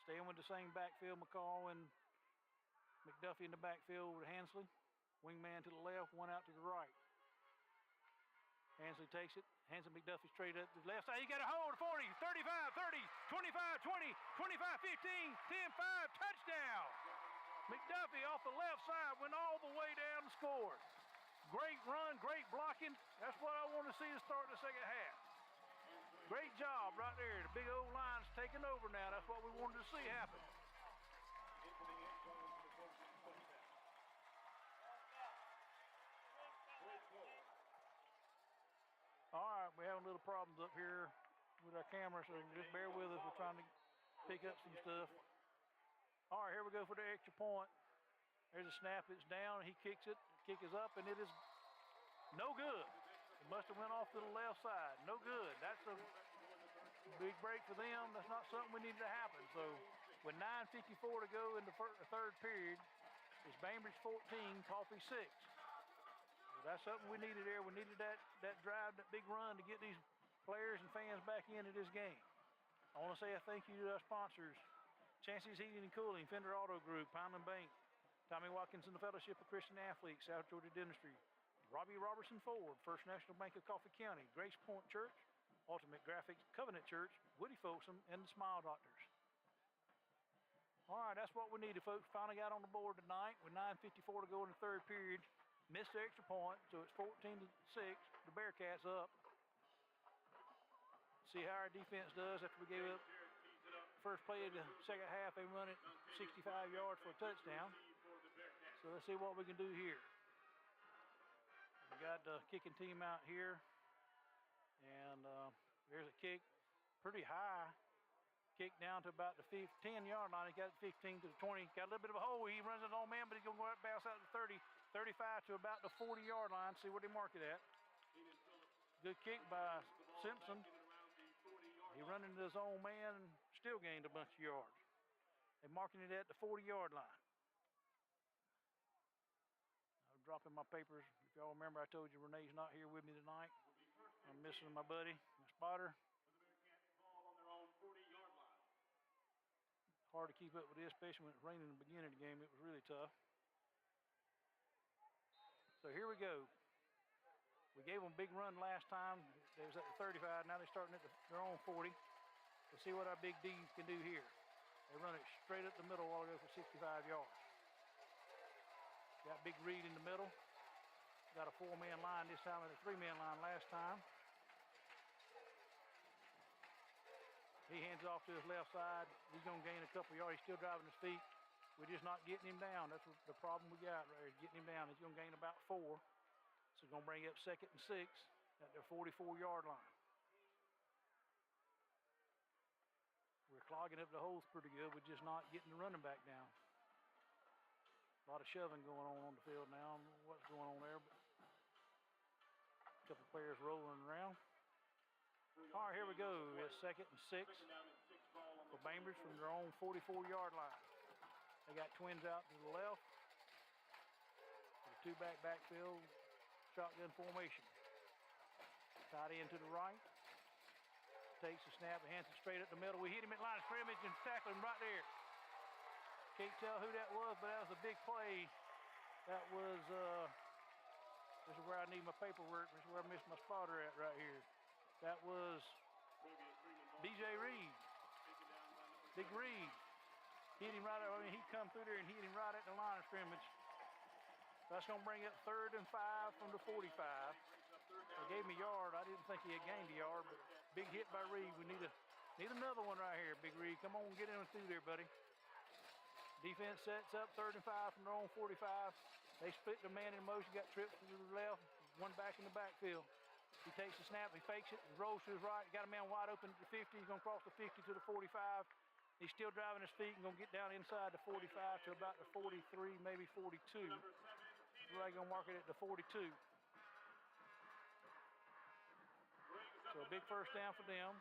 Staying with the same backfield, McCall and McDuffie in the backfield with Hansley. Wingman to the left, one out to the right. Hansley takes it. Hands McDuffie straight up to the left side. He got a hold. 40, 35, 30, 25, 20, 25, 15, 10, 5, touchdown. McDuffie off the left side went all the way down and scored. Great run, great blocking. That's what I want to see to start the second half. Great job right there. The big old line's taking over now. That's what we wanted to see happen. All right, we're having little problems up here with our camera, so just bear with us. We're trying to pick up some stuff. All right, here we go for the extra point. There's a snap. It's down. He kicks it. The kick is up, and it is no good. It must have went off to the left side. No good. That's a big break for them. That's not something we needed to happen. So with 9:54 to go in the third period, it's Bainbridge 14, Coffee 6. So that's something we needed there. We needed that drive, that big run to get these players and fans back into this game. I want to say a thank you to our sponsors, Chancey's Heating and Cooling, Fender Auto Group, Pound and Bank, Tommy Watkins and the Fellowship of Christian Athletes, South Georgia Dentistry, Robbie Robertson Ford, First National Bank of Coffee County, Grace Point Church, Ultimate Graphics, Covenant Church, Woody Folsom, and the Smile Doctors. All right, that's what we needed, folks. Finally got on the board tonight with 9:54 to go in the third period. Missed the extra point, so it's 14-6. The Bearcats up. See how our defense does after we gave up first play of the second half. They run it 65 yards for a touchdown. So let's see what we can do here. We got the kicking team out here. And there's a kick, pretty high. Kick down to about the 10-yard line. He got it 15 to the 20. Got a little bit of a hole. He runs it on man, but he's going to go out, bounce out to 30, 35 to about the 40-yard line. See where they mark it at. Good kick by Simpson. He run into his own man and still gained a bunch of yards. They're marking it at the 40-yard line. I'm dropping my papers. If y'all remember, I told you Renee's not here with me tonight. I'm missing my buddy, my spotter. Hard to keep up with this, especially when it's raining in the beginning of the game. It was really tough. So here we go. We gave them a big run last time. They was at the 35. Now they're starting at their own 40. Let's see what our big D can do here. They run it straight up the middle while they go for 65 yards. Got Big Reed in the middle. Got a 4-man line this time and a 3-man line last time. He hands it off to his left side. He's going to gain a couple yards. He's still driving his feet. We're just not getting him down. That's the problem we got right here, getting him down. He's going to gain about 4. So going to bring up 2nd and 6 at their 44-yard line. We're clogging up the holes pretty good. We're just not getting the running back down. A lot of shoving going on the field now. I don't know what's going on there, but a couple players rolling around. All right, here we go. It's 2nd and 6 for Bainbridge from their own 44-yard line. They got twins out to the left. The 2-back backfield, shotgun formation. Tight end to the right. Takes the snap and hands it straight up the middle. We hit him at line of scrimmage and tackle him right there. Can't tell who that was, but that was a big play. That was, this is where I need my paperwork. This is where I missed my spotter at right here. That was DJ Reed. Big Reed. Hit him right, I mean, he come through there and hit him right at the line of scrimmage. That's going to bring up 3rd and 5 from the 45. They gave me a yard. I didn't think he had gained a yard, but big hit by Reed. We need another one right here, Big Reed. Come on, get in through there, buddy. Defense sets up 3rd and 5 from their own 45. They split the man in motion, got tripped to the left, one back in the backfield. He takes the snap, he fakes it, rolls to his right, got a man wide open at the 50. He's going to cross the 50 to the 45. He's still driving his feet and going to get down inside the 45 to about the 43, maybe 42. We're going to mark it at the 42. So a big first down for them.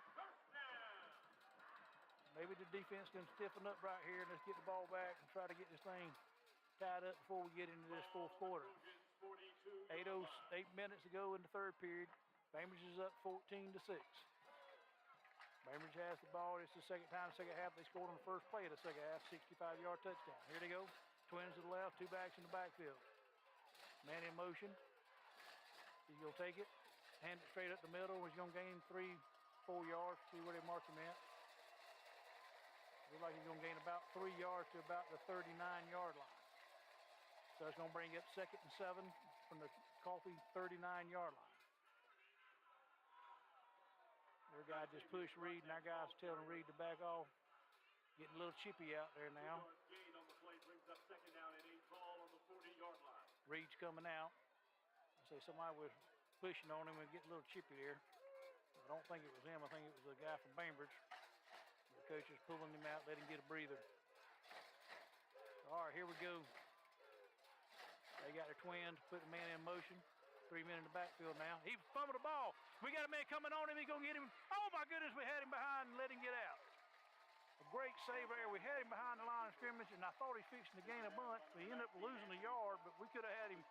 Maybe the defense can stiffen up right here and let's get the ball back and try to get this thing tied up before we get into this fourth quarter. 8 minutes to go in the third period. Bainbridge is up 14-6. Bainbridge has the ball. It's the second time, second half. They scored on the first play of the second half, 65-yard touchdown. Here they go. Twins to the left, 2 backs in the backfield. Man in motion. He's going to take it, hand it straight up the middle. He's going to gain 3-4 yards. See where they mark him at. Looks like he's going to gain about 3 yards to about the 39-yard line. So it's going to bring up 2nd and 7 from the Coffee 39-yard line. Their guy just pushed Reed, and our guy's telling Reed to back off. Getting a little chippy out there now. Gain on the play brings up 2nd down and 8 ball on the 40-yard line. Reed's coming out. I say somebody was pushing on him and getting a little chippy there. I don't think it was him. I think it was the guy from Bainbridge. The coach is pulling him out, let him get a breather. All right, here we go. They got their twins, put the man in motion. 3 men in the backfield now. He fumbled the ball. We got a man coming on him. He's going to get him. Oh, my goodness, we had him behind and let him get out. A great save there. We had him behind the line of scrimmage, and I thought he fixed to gain a bunch. We ended up losing a yard, but we could have had him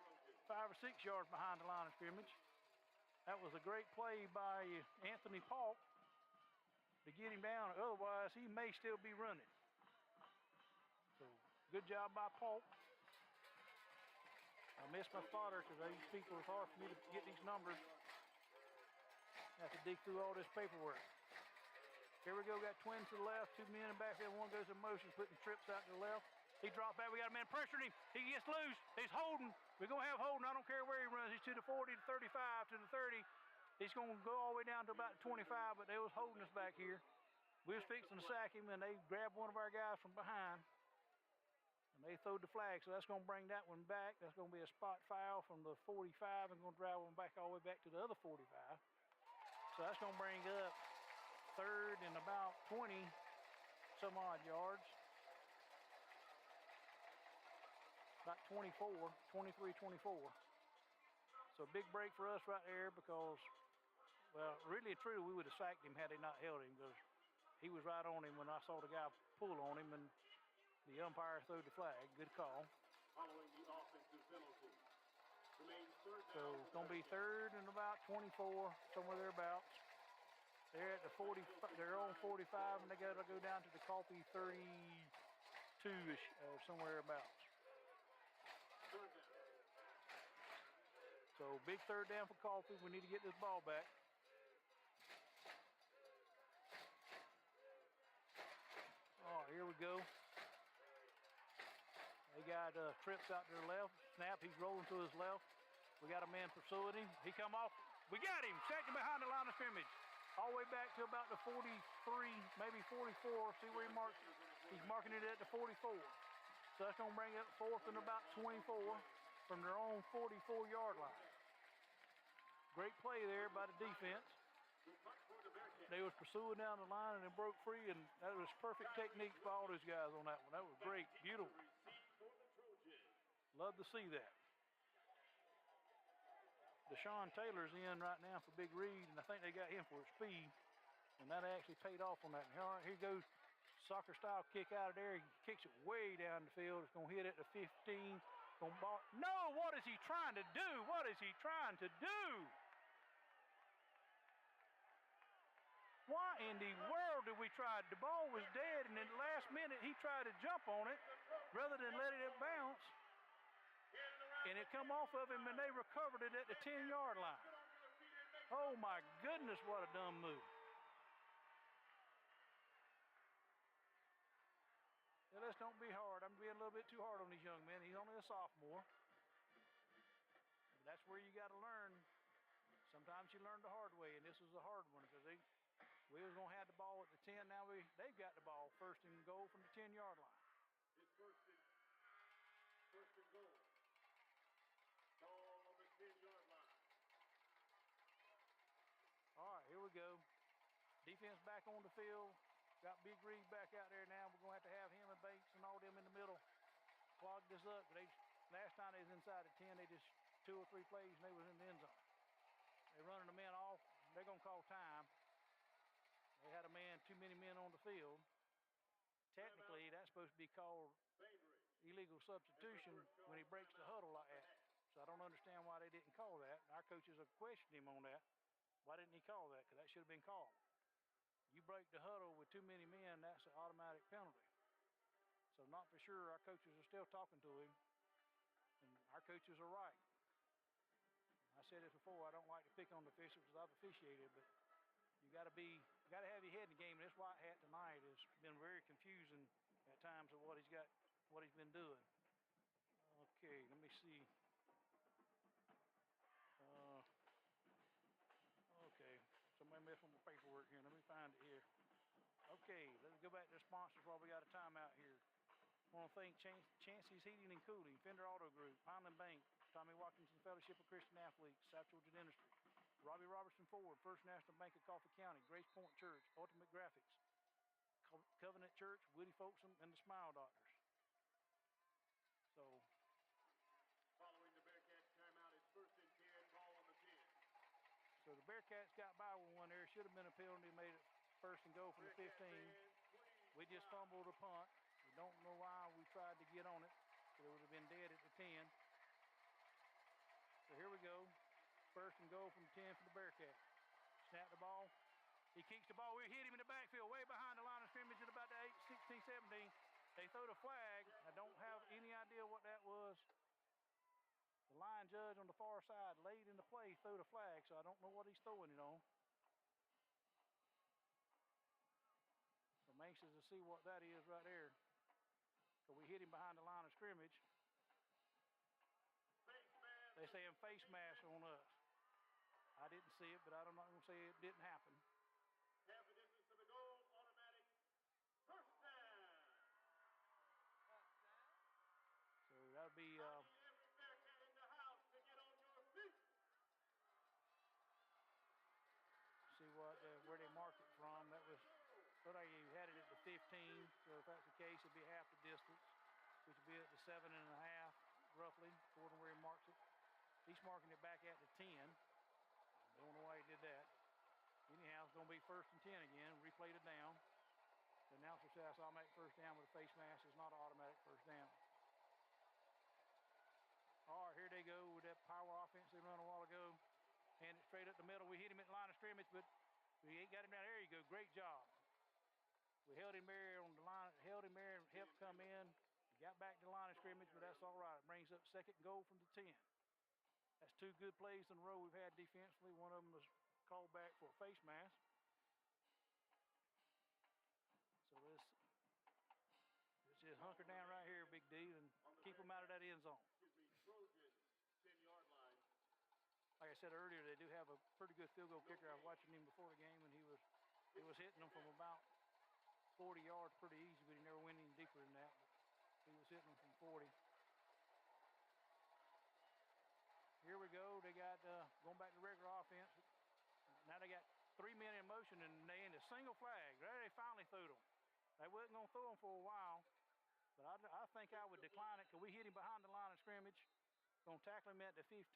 5 or 6 yards behind the line of scrimmage. That was a great play by Anthony Paulk to get him down. Otherwise, he may still be running. So, good job by Paulk. I missed my spotter because these people, it's hard for me to get these numbers. I have to dig through all this paperwork. Here we go, got twins to the left, 2 men in the backfield, one goes in motion, putting trips out to the left. He dropped back, we got a man pressuring him. He gets loose, he's holding. We're gonna have holding, I don't care where he runs. He's to the 40, to 35, to the 30. He's gonna go all the way down to about 25, but they was holding us back here. We was fixing to sack him, and they grabbed one of our guys from behind. And they threw the flag, so that's gonna bring that one back. That's gonna be a spot foul from the 45 and gonna drive one back all the way back to the other 45. So that's gonna bring up 3rd and about 20 some odd yards. About 24, 23, 24. So big break for us right there because, well, really and truly, we would have sacked him had they not held him because he was right on him when I saw the guy pull on him, and the umpire threw the flag. Good call. Following the offensive penalty. Remains 3rd down. So it's going to be 3rd and about 24, somewhere thereabouts. They're at the 40, they're on 45, and they got to go down to the Coffee 32-ish, somewhere abouts. 3rd down. So big 3rd down for Coffee. We need to get this ball back. Oh, here we go. They got trips out to the left. Snap, he's rolling to his left. We got a man pursuing him. He come off. We got him. Sacked him behind the line of scrimmage. All the way back to about the 43, maybe 44. See where he marks. He's marking it at the 44. So that's going to bring up 4th and about 24 from their own 44-yard line. Great play there by the defense. They was pursuing down the line and they broke free, and that was perfect technique by all those guys on that one. That was great, beautiful. Love to see that. Deshaun Taylor's in right now for Big Reed, and I think they got him for his speed, and that actually paid off on that. And all right, here goes soccer-style kick out of there. He kicks it way down the field. It's going to hit at the 15. No, what is he trying to do? What is he trying to do? Why in the world did we try? The ball was dead, and in the last minute, he tried to jump on it rather than letting it bounce. And it come off of him, and they recovered it at the 10-yard line. Oh, my goodness, what a dumb move. Yeah, let's don't be hard. I'm being a little bit too hard on these young men. He's only a sophomore. But that's where you got to learn. Sometimes you learn the hard way, and this was a hard one because we was going to have the ball at the 10. Now they've got the ball 1st and goal from the 10-yard line. It's 1st and goal. Ball on the 10-yard line. All right, here we go. Defense back on the field. Got Big Reed back out there now. We're going to have him and Banks and all them in the middle. Clogged this up. But last time they was inside the 10, they just 2 or 3 plays and they was in the end zone. They're running the men off. They're going to call time. They had a man, too many men on the field. Technically, that's supposed to be called illegal substitution when he breaks the huddle like that. So I don't understand why they didn't call that. Our coaches have questioned him on that. Why didn't he call that? Because that should have been called. You break the huddle with too many men, that's an automatic penalty. So not for sure, our coaches are still talking to him, and our coaches are right. I said this before, I don't like to pick on the officials because I've officiated, but you got to got to have your head in the game. And this white hat tonight has been very confusing at times of what he's been doing. Okay, let me see. Okay, somebody messed with my paperwork here. Let me find it here. Okay, let's go back to the sponsors while we got a timeout here. I want to thank Chancey's Heating and Cooling, Fender Auto Group, Pineland Bank, Tommy Watkinson Fellowship of Christian Athletes, South Georgia Dentistry, Robbie Robertson Ford, First National Bank of Coffee County, Grace Point Church, Ultimate Graphics, Covenant Church, Woody Folksam, and the Smile Doctors. So, Following the Bearcats timeout, it's 1st and 10, ball on the 10. so the Bearcats got by with one there. Should have been a penalty, made it 1st and goal from the 15. We just fumbled a punt. We don't know why we tried to get on it, but it would have been dead at the 10. So here we go. 1st and goal from the 10 for the Bearcats. Snap the ball. He keeps the ball. We hit him in the backfield, way behind the line of scrimmage at about the 16, 17. They throw the flag. I don't have any idea what that was. The line judge on the far side late in the play threw the flag, so I don't know what he's throwing it on. I'm anxious to see what that is right there. So we hit him behind the line of scrimmage. They saying face mask on us. I didn't see it, but I'm not going to say it didn't happen. Half the distance to the goal, automatic first down. So that would be... Every Bearcat in the house to get on your feet. see what where they marked it from. That was, looked like you had it at the 15. So if that's the case, it'd be half the distance, which would be at the 7.5, roughly, according to where he marks it. He's marking it back at the 10. Don't know why he did that. Anyhow, it's going to be 1st and 10 again. Replayed it down. The announcer says automatic first down with a face mask. It's not an automatic first down. All right, here they go with that power offense they run a while ago. Hand it straight up the middle. We hit him at the line of scrimmage, but we ain't got him down. There you go. Great job. We held him there on the line, held him there and helped come in. We got back to the line of scrimmage, but that's all right. It brings up 2nd and goal from the 10. That's 2 good plays in a row we've had defensively. One of them was called back for a face mask. So let's just hunker down right here, Big D, and keep them out of that end zone. Trojans, 10-yard line. Like I said earlier, they do have a pretty good field goal kicker. I was watching him before the game, and he was hitting them from about 40 yards pretty easy, but he never went any deeper than that. But he was hitting them from 40. Here we go. They got going back to regular offense. Now they got 3 men in motion, and they in a single flag. There they finally threw them. They wasn't going to throw them for a while, but I think I would decline it because we hit him behind the line of scrimmage. Going to tackle him at the 15.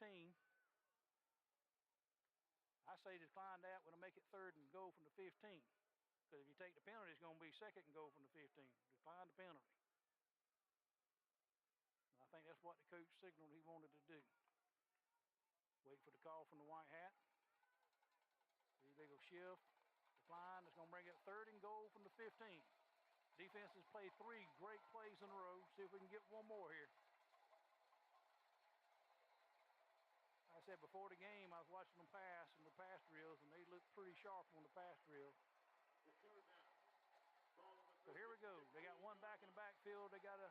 I say decline that when I make it 3rd and goal from the 15. Because if you take the penalty, it's going to be 2nd and goal from the 15. Decline the penalty. And I think that's what the coach signaled he wanted to do. Wait for the call from the white hat. Here they go shift. Decline. It's going to bring it 3rd and goal from the 15. Defense has played 3 great plays in a row. See if we can get one more here. Like I said before the game, I was watching them pass in the pass drills, and they looked pretty sharp on the pass drill. So here we go. They got one back in the backfield. They got a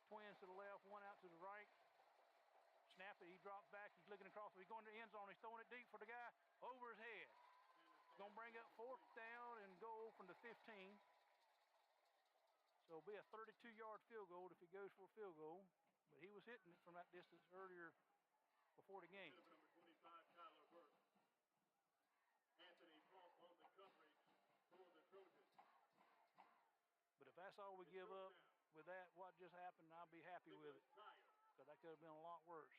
twins to the left, one out to the right. Snap it. He drops back. He's looking across. He's going to the end zone. He's throwing it deep for the guy over his head. Going to bring up 4th down and goal from the 15. So it'll be a 32-yard field goal if he goes for a field goal. But he was hitting it from that distance earlier before the game. Number 25, Tyler Burke. Anthony Cross on the coverage for the Trojans. But if that's all we give up with that, what just happened, I'll be happy with it. Because that could have been a lot worse.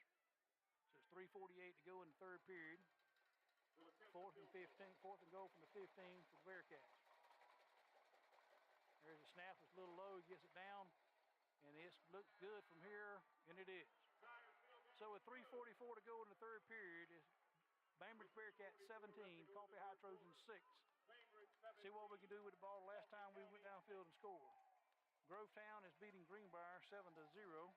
So it's 3:48 to go in the 3rd period. 4th and 15, 4th and goal from the 15 for the Bearcats. There's a snap. It's a little low. He gets it down. And it looks good from here, and it is. So with 3:44 to go in the 3rd period, it's Bainbridge Bearcats 17, Coffee High Trojans 6. See what we can do with the ball. Last time we went downfield and scored. Grovetown is beating Greenbrier 7-0.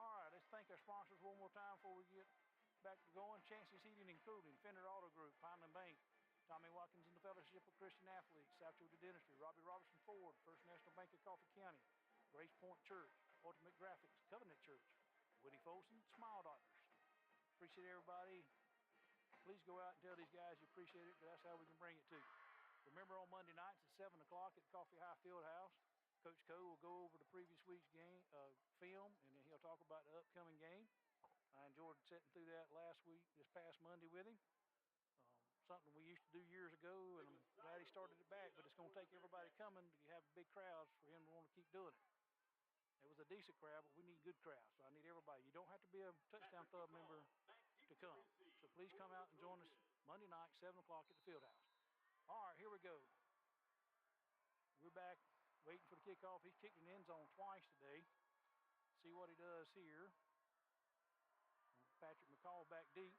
All right, let's thank our sponsors one more time before we get back to going. Chancey's Heating and Cooling, Fender Auto Group, Pineland Bank, Tommy Watkins in the Fellowship of Christian Athletes, South Georgia Dentistry, Robbie Robertson Ford, First National Bank of Coffee County, Grace Point Church, Ultimate Graphics, Covenant Church, Woody Folsom, Smile Doctors. Appreciate everybody. Please go out and tell these guys you appreciate it, because that's how we can bring it to you. Remember, on Monday nights at 7 o'clock at Coffee High Fieldhouse, Coach Coe will go over the previous week's game film, and then he'll talk about the upcoming game. I enjoyed sitting through that this past Monday with him. Something we used to do years ago, and I'm glad he started it back, but it's going to take everybody coming to have big crowds for him to want to keep doing it. It was a decent crowd, but we need good crowds, so I need everybody. You don't have to be a Touchdown Club member to come. So please come out and join us Monday night, 7 o'clock at the Fieldhouse. All right, here we go. We're back waiting for the kickoff. He's kicked in the end zone twice today. See what he does here. Patrick McCall back deep.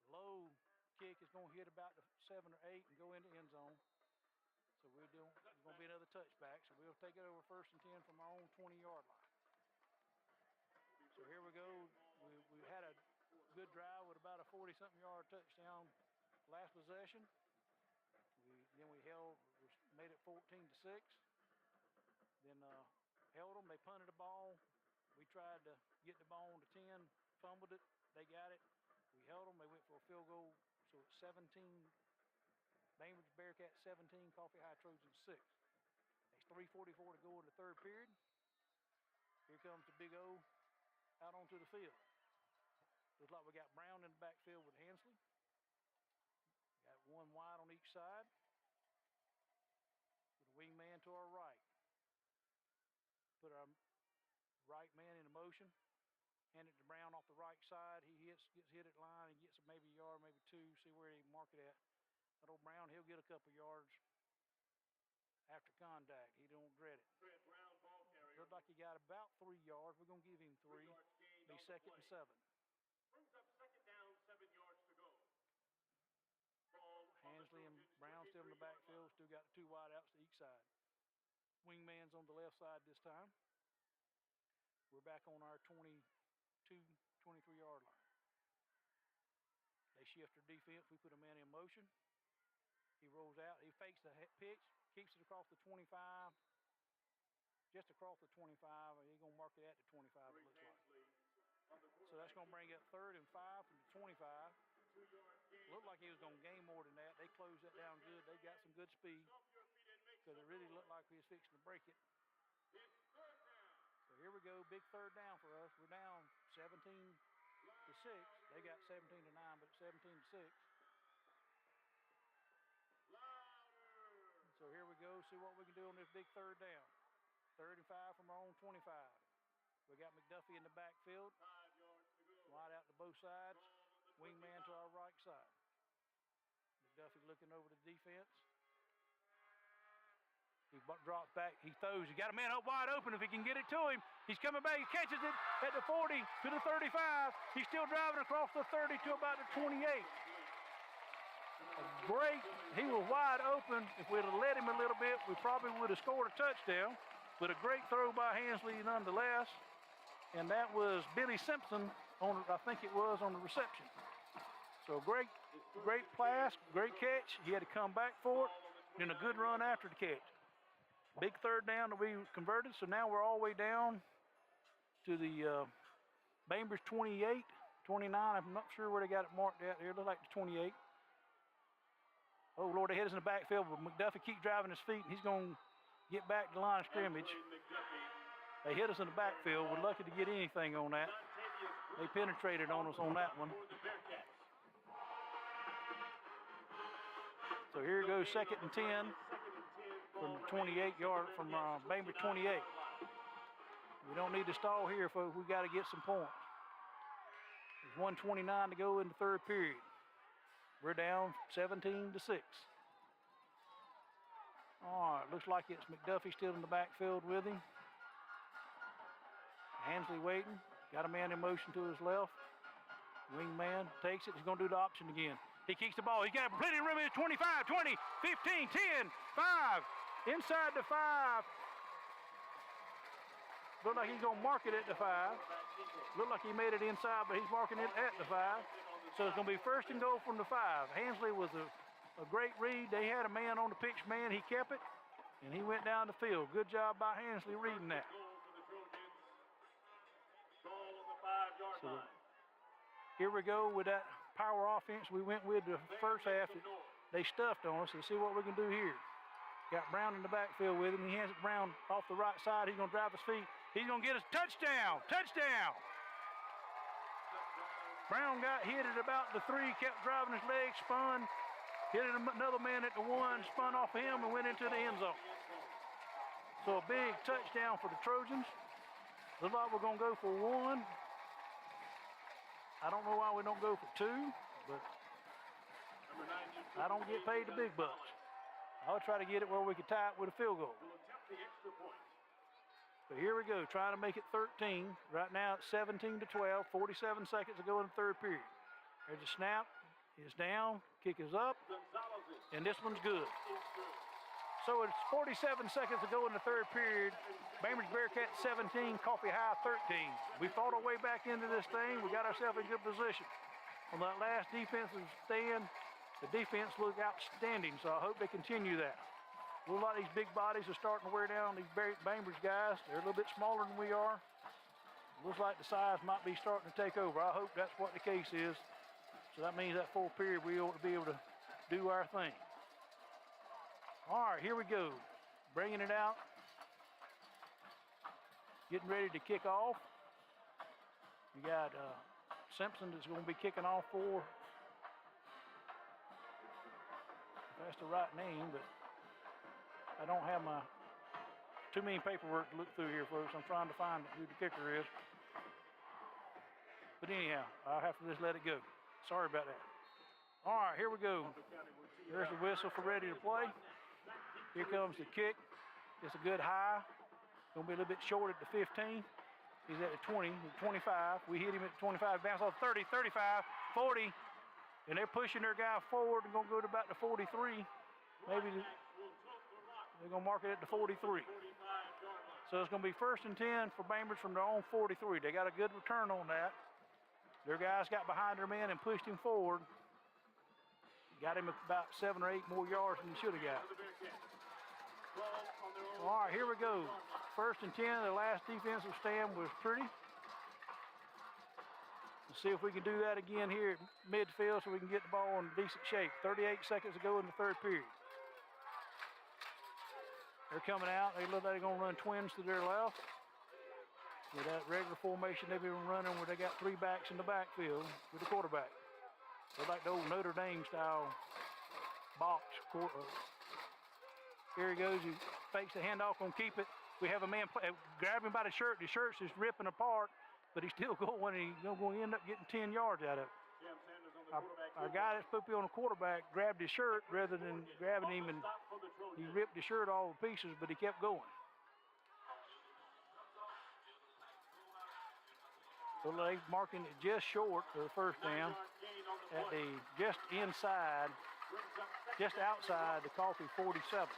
Low kick is going to hit about the 7 or 8 and go into end zone. So it's going to be another touchback. So we'll take it over 1st and 10 from our own 20-yard line. So here we go. We had a good drive with about a 40-something yard touchdown last possession. Then we made it 14-6. Then held them. They punted the ball. We tried to get the ball on the 10, fumbled it. They got it. We held them. They went for a field goal. So it's 17, Bainbridge Bearcat 17, Coffee High Trojans 6. There's 3:44 to go in the third period. Here comes the Big O out onto the field. Looks like we got Brown in the backfield with Hensley. Got one wide on each side. With a wingman to our right. Put our right man in motion. Hand it to Brown off the right side. He gets hit at line. He gets maybe a yard, maybe 2. See where he mark it at. That old Brown, he'll get a couple yards after contact. He don't dread it. Looks like he got about 3 yards. We're going to give him 3. Be 2nd and 7. Brings up 2nd down, 7 yards to go. Hansley and Brown still in the backfield. Still got 2 wide outs to each side. Wingman's on the left side this time. We're back on our 23-yard line. They shift their defense. We put a man in motion. He rolls out. He fakes the pitch, keeps it across the 25. Just across the 25. He's going to mark it at the 25, it looks like. So that's going to bring up 3rd and 5 from the 25. Looked like he was going to gain more than that. They closed that down good. They got some good speed because it really looked like we was fixing to break it. So here we go, big 3rd down for us. We're down 17-6. They got 17-9, but 17-6. So here we go, see what we can do on this big 3rd down. 3rd and 5 from our own 25. We got McDuffie in the backfield. Wide out to both sides. Wingman to our right side. McDuffie looking over the defense. He drops back, he throws, he got a man up wide open if he can get it to him. He's coming back, he catches it at the 40 to the 35. He's still driving across the 30 to about the 28. He was wide open. If we'd have let him a little bit, we probably would have scored a touchdown. But a great throw by Hensley nonetheless. And that was Billy Simpson, I think it was, on the reception. So great pass, great catch. He had to come back for it. Then a good run after the catch. Big 3rd down that we converted, so now we're all the way down to the Bainbridge 28, 29. I'm not sure where they got it marked at there. It looks like the 28. Oh, Lord, they hit us in the backfield, but McDuffie keeps driving his feet, and he's going to get back to the line of scrimmage. They hit us in the backfield. We're lucky to get anything on that. They penetrated on us on that one. So here goes 2nd and 10. From the 28-yard, from Bainbridge 28. We don't need to stall here, folks. We got to get some points. There's 1:29 to go in the 3rd period. We're down 17-6. All right, looks like it's McDuffie still in the backfield with him. Hansley waiting. Got a man in motion to his left. Wingman takes it. He's going to do the option again. He keeps the ball. He got plenty of room in 25, 20, 15, 10, 5. Inside the 5. Look like he's going to mark it at the 5. Look like he made it inside, but he's marking it at the 5. So it's going to be 1st and goal from the 5. Hensley was a great read. They had a man on the pitch, man. He kept it, and he went down the field. Good job by Hansley reading that. So here we go with that power offense we went with the first half. They stuffed on us. Let's see what we can do here. Got Brown in the backfield with him. He hands it Brown off the right side. He's going to drive his feet. He's going to get us touchdown. Touchdown. Brown got hit at about the 3, kept driving his leg, spun, hit another man at the 1, spun off of him and went into the end zone. So a big touchdown for the Trojans. Looks like we're going to go for 1. I don't know why we don't go for 2, but I don't get paid the big bucks. I'll try to get it where we can tie it with a field goal. But here we go, trying to make it 13. Right now it's 17-12, 47 seconds to go in the third period. There's a snap, it's down, kick is up, and this one's good. So it's 47 seconds to go in the third period. Bainbridge Bearcats 17, Coffee High 13. We fought our way back into this thing. We got ourselves in good position. On that last defensive stand, the defense looked outstanding, so I hope they continue that. A lot of these big bodies are starting to wear down these Bainbridge guys. They're a little bit smaller than we are. Looks like the size might be starting to take over. I hope that's what the case is. So that means that full period we ought to be able to do our thing. All right, here we go. Bringing it out. Getting ready to kick off. We got Simpson that's going to be kicking off for. That's the right name, but I don't have my too many paperwork to look through here, folks. I'm trying to find who the kicker is. But anyhow, I'll have to just let it go. Sorry about that. All right, here we go. There's the whistle for ready to play. Here comes the kick. It's a good high. Gonna be a little bit short at the 15. He's at the 20, the 25. We hit him at the 25, bounce off 30, 35, 40. And they're pushing their guy forward and gonna go to about the 43. Maybe they're gonna mark it at the 43. So it's gonna be 1st and 10 for Bainbridge from their own 43. They got a good return on that. Their guys got behind their man and pushed him forward. Got him about 7 or 8 more yards than he should have got. All right, here we go. 1st and 10, the last defensive stand was pretty. Let's see if we can do that again here at midfield so we can get the ball in decent shape. 38 seconds to go in the third period. They're coming out. They look like they're going to run twins to their left. With that regular formation they've been running where they got 3 backs in the backfield with the quarterback. They're like the old Notre Dame style box. Here he goes. He fakes the handoff, going to keep it. We have a man grab him by the shirt. The shirt's just ripping apart, but he's still going. He's going to end up getting 10 yards out of it. Our guy that's supposed to be on the quarterback grabbed his shirt rather than grabbing him, and he ripped the shirt all to pieces, but he kept going. So they're marking it just short for the first down at the just inside, just outside the Coffee 47.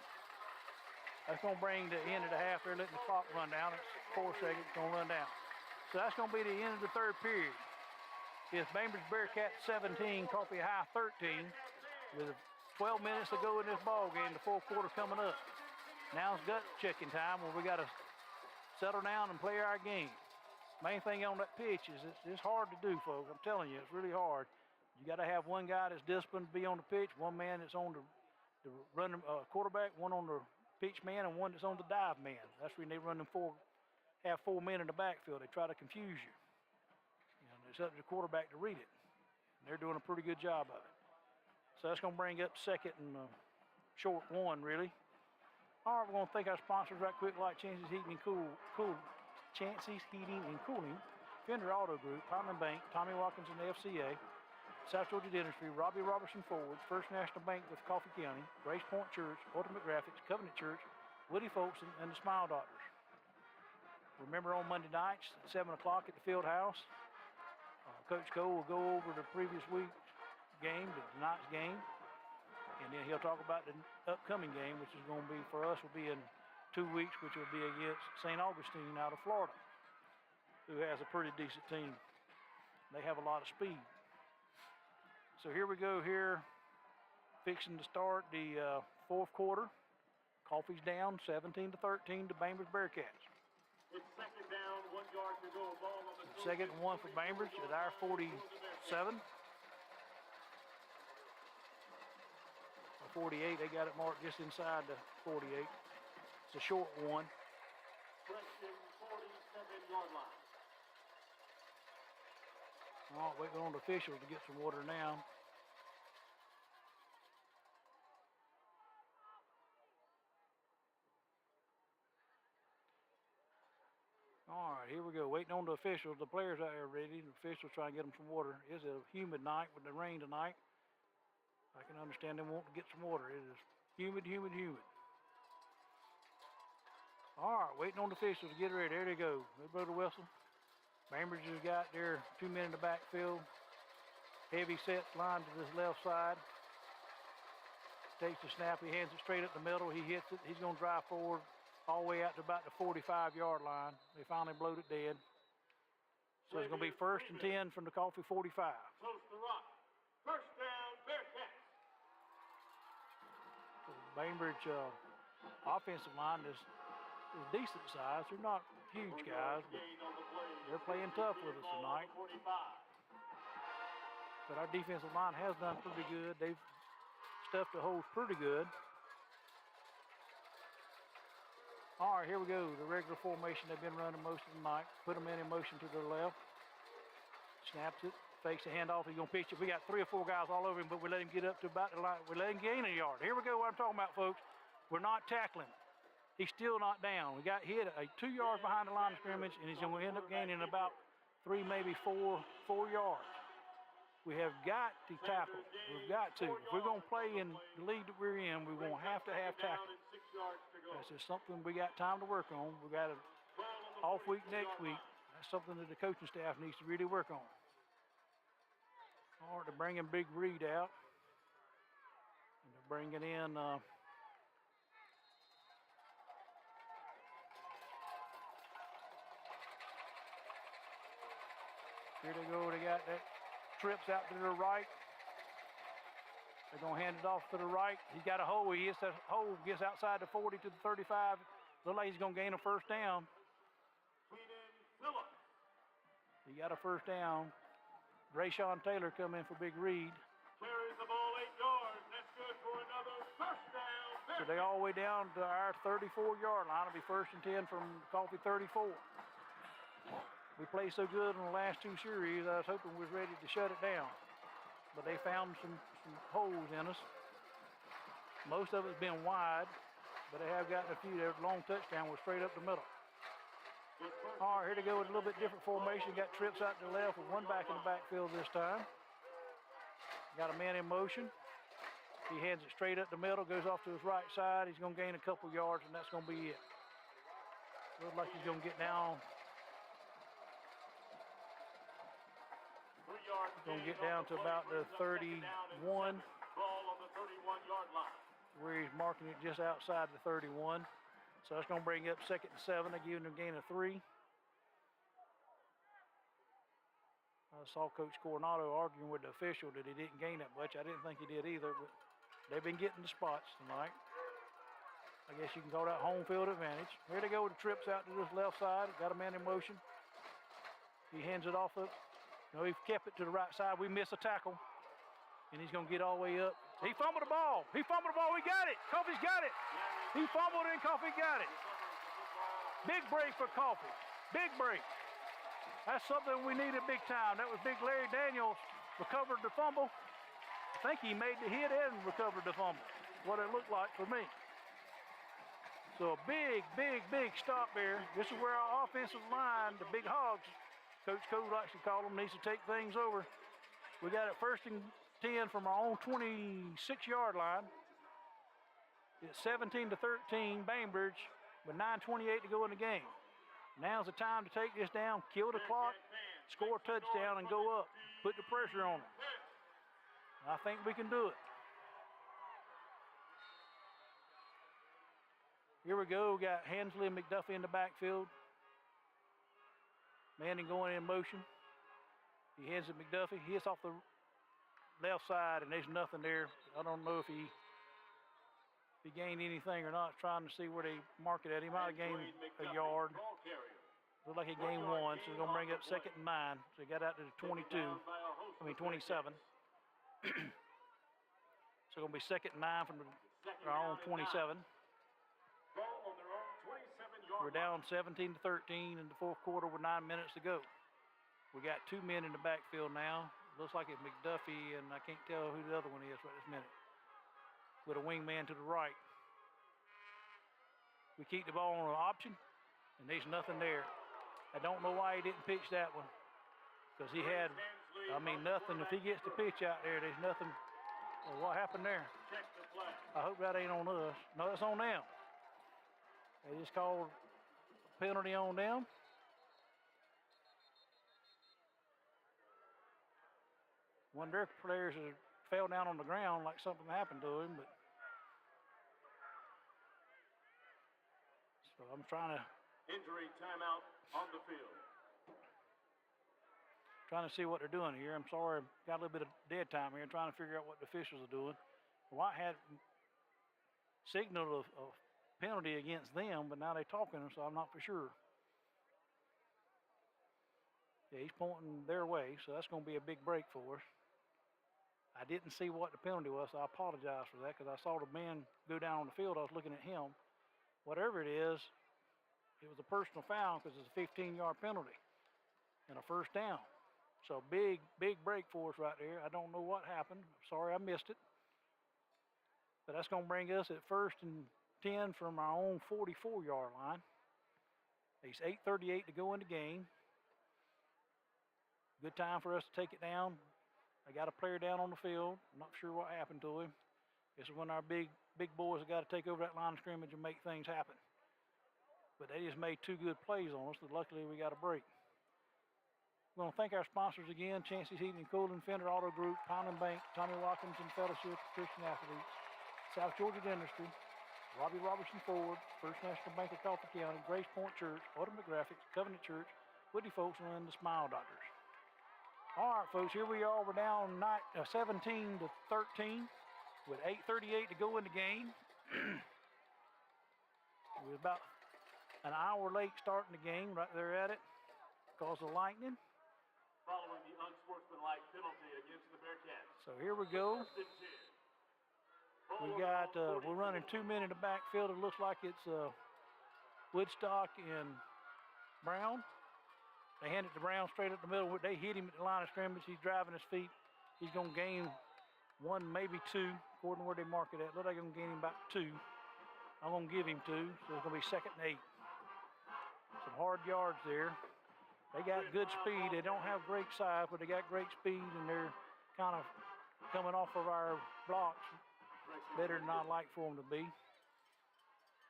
That's going to bring the end of the half. They're letting the clock run down. It's 4 seconds, it's going to run down. So that's going to be the end of the third period. It's Bainbridge Bearcat 17, Coffee High 13, with 12 minutes to go in this ball game. The fourth quarter coming up. Now it's gut checking time where we got to settle down and play our game. Main thing on that pitch is it's hard to do, folks. I'm telling you, it's really hard. You got to have one guy that's disciplined to be on the pitch, one man that's on the running quarterback, one on the pitch man, and one that's on the dive man. That's when they run them have 4 men in the backfield. They try to confuse you. It's up to the quarterback to read it. And they're doing a pretty good job of it. So that's going to bring up 2nd and short 1, really. All right, we're going to thank our sponsors right quick, like Chances Heating and Chances Heating and Cooling, Fender Auto Group, Pine Bank, Tommy Watkins and the FCA, South Georgia Dentistry, Robbie Robertson Forwards, First National Bank with Coffee County, Grace Point Church, Ultimate Graphics, Covenant Church, Woody Folkson, and the Smile Doctors. Remember on Monday nights at 7 o'clock at the Field House, Coach Cole will go over the previous week's game, tonight's game, and then he'll talk about the upcoming game, which is going to be, for us, will be in 2 weeks, which will be against St. Augustine out of Florida, who has a pretty decent team. They have a lot of speed. So here we go here fixing to start the fourth quarter. Coffee's down 17-13 to Bainbridge Bearcats. It's second down, 1 yard to go. Ball on the Second and 1 for Bainbridge at our 47. Or 48, they got it marked just inside the 48. It's a short one. Question 47-yard line. All right, waiting on the officials to get some water now. All right, here we go. Waiting on the officials. The players out there ready. The officials trying to get them some water. It's a humid night with the rain tonight. I can understand them wanting to get some water. It is humid, humid, humid. All right, waiting on the officials to get ready. There they go. They blow the whistle. Bainbridge has got their 2 men in the backfield. Heavy set line to this left side. Takes the snap. He hands it straight up the middle. He hits it. He's going to drive forward all the way out to about the 45-yard line. They finally blowed it dead. So it's going to be 1st and 10 from the Coffee 45. Close to rock. First down, Bearcats. So the Bainbridge offensive line is decent size. They're not huge guys, but they're playing tough with us tonight. But our defensive line has done pretty good. They've stuffed the holes pretty good. All right, here we go. The regular formation they've been running most of the night. Put them in motion to the left. Snaps it, fakes the handoff. He's going to pitch it. We got 3 or 4 guys all over him, but we let him get up to about the line. We let him gain a yard. Here we go, what I'm talking about, folks. We're not tackling. He's still not down. We got hit 2 yards behind the line of scrimmage, and he's going to end up gaining about 3, maybe 4 yards. We have got to tackle. We've got to. If we're going to play in the league that we're in, we're going to have tackle. That's just something we got time to work on. We got an off week next week. That's something that the coaching staff needs to really work on. All right, they're bringing Big Reed out. And they're bringing in here they go. They got that trips out to the right. They're going to hand it off to the right. He's got a hole. He hits that hole, gets outside the 40 to the 35. Looks like he's going to gain a first down. He got a first down. Rayshawn Taylor come in for Big Reed. Carries the ball 8 yards. That's good for another first down. So they all the way down to our 34-yard line. It'll be 1st and 10 from Coffee 34. We played so good in the last 2 series, I was hoping we was ready to shut it down. But they found some holes in us. Most of it's been wide, but they have gotten a few. Their long touchdown was straight up the middle. All right, here to go with a little bit different formation. Got trips out to the left with 1 back in the backfield this time. Got a man in motion. He hands it straight up the middle, goes off to his right side. He's going to gain a couple yards, and that's going to be it. Looks like he's going to get down. Going to get down to about the 31. Ball on the 31-yard line. Where he's marking it just outside the 31. So that's going to bring up 2nd and 7. They're giving him a gain of 3. I saw Coach Coronado arguing with the official that he didn't gain that much. I didn't think he did either, but they've been getting the spots tonight. I guess you can call that home field advantage. Here they go with the trips out to this left side. Got a man in motion. He hands it off up. No, he kept it to the right side. We miss a tackle, and he's going to get all the way up. He fumbled the ball. He fumbled the ball. We got it. Coffee's got it. He fumbled and Coffee got it. Big break for Coffee. Big break. That's something we needed big time. That was big Larry Daniels recovered the fumble. I think he made the hit and recovered the fumble. What it looked like for me. So a big, big, big stop there. This is where our offensive line, the big hogs, Coach Cole likes to call them, needs to take things over. We got it 1st and 10 from our own 26-yard line. It's 17-13, Bainbridge, with 9:28 to go in the game. Now's the time to take this down, kill the clock, score a touchdown, and go up. Put the pressure on them. I think we can do it. Here we go. We got Hensley and McDuffie in the backfield. Manning going in motion. He hands it to McDuffie. He hits off the left side, and there's nothing there. I don't know if he gained anything or not, trying to see where they mark it at. He might have gained a yard. Looks like he gained 1, so he's going to bring up 2nd and 9. So he got out to the 27. So it's going to be 2nd and 9 from our own 27. We're down 17-13 in the 4th quarter with 9 minutes to go. We got 2 men in the backfield now. Looks like it's McDuffie, and I can't tell who the other one is right this minute. With a wingman to the right. We keep the ball on an option, and there's nothing there. I don't know why he didn't pitch that one, because he had, nothing. If he gets the pitch out there, there's nothing. Well, what happened there? I hope that ain't on us. No, it's on them. They just called a penalty on them. One of their players fell down on the ground like something happened to him, but so I'm trying to Injury timeout on the field. Trying to see what they're doing here. I'm sorry, got a little bit of dead time here, trying to figure out what the officials are doing. White had signaled a penalty against them, but now they're talking, so I'm not for sure. Yeah, he's pointing their way, so that's going to be a big break for us. I didn't see what the penalty was, so I apologize for that, because I saw the man go down on the field. I was looking at him. Whatever it is, it was a personal foul because it's a 15-yard penalty and a 1st down. So big break for us right there. I don't know what happened. I'm sorry I missed it. But that's going to bring us at 1st and 10 from our own 44-yard line. It's 8:38 to go in the game. Good time for us to take it down. I got a player down on the field. I'm not sure what happened to him. This is when our big boys have got to take over that line of scrimmage and make things happen. But they just made 2 good plays on us, but luckily we got a break. We want to thank our sponsors again: Chancy's Heating and Cooling, Fender Auto Group, Pound and Bank, Tommy Watkins and Fellowship Christian Athletes, South Georgia Dentistry, Robbie Robertson Ford, First National Bank of Coffee County, Grace Point Church, Automatic Graphics, Covenant Church, Woody Folks, and the Smile Doctors. All right, folks, here we are. We're down 17-13 with 8:38 to go in the game. We're about an hour late starting the game, right there at it, because of lightning. Following the unsportsmanlike penalty against the Bearcats. So here we go. We got, we're running 2 men in the backfield. It looks like it's Woodstock and Brown. They hand it to Brown straight up the middle. They hit him at the line of scrimmage. He's driving his feet. He's going to gain 1, maybe 2, according to where they mark it at. Look like they're going to gain him about 2. I'm going to give him 2, so it's going to be 2nd and 8. Some hard yards there. They got good speed. They don't have great size, but they got great speed, and they're kind of coming off of our blocks better than I'd like for them to be.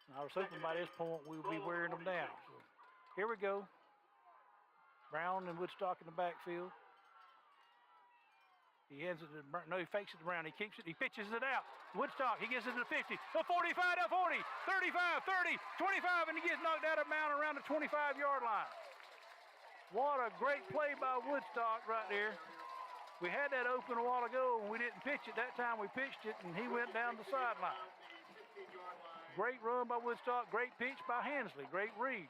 And I was hoping by this point we would be wearing them down. So here we go. Brown and Woodstock in the backfield. He hands it to Brown. No, he fakes it to Brown. He keeps it. He pitches it out. Woodstock, he gets it to the 50, the 45, the 40, 35, 30, 25, and he gets knocked out of bounds around the 25-yard line. What a great play by Woodstock right there. We had that open a while ago, and we didn't pitch it. That time we pitched it, and he went down the sideline. Great run by Woodstock. Great pitch by Hensley. Great read.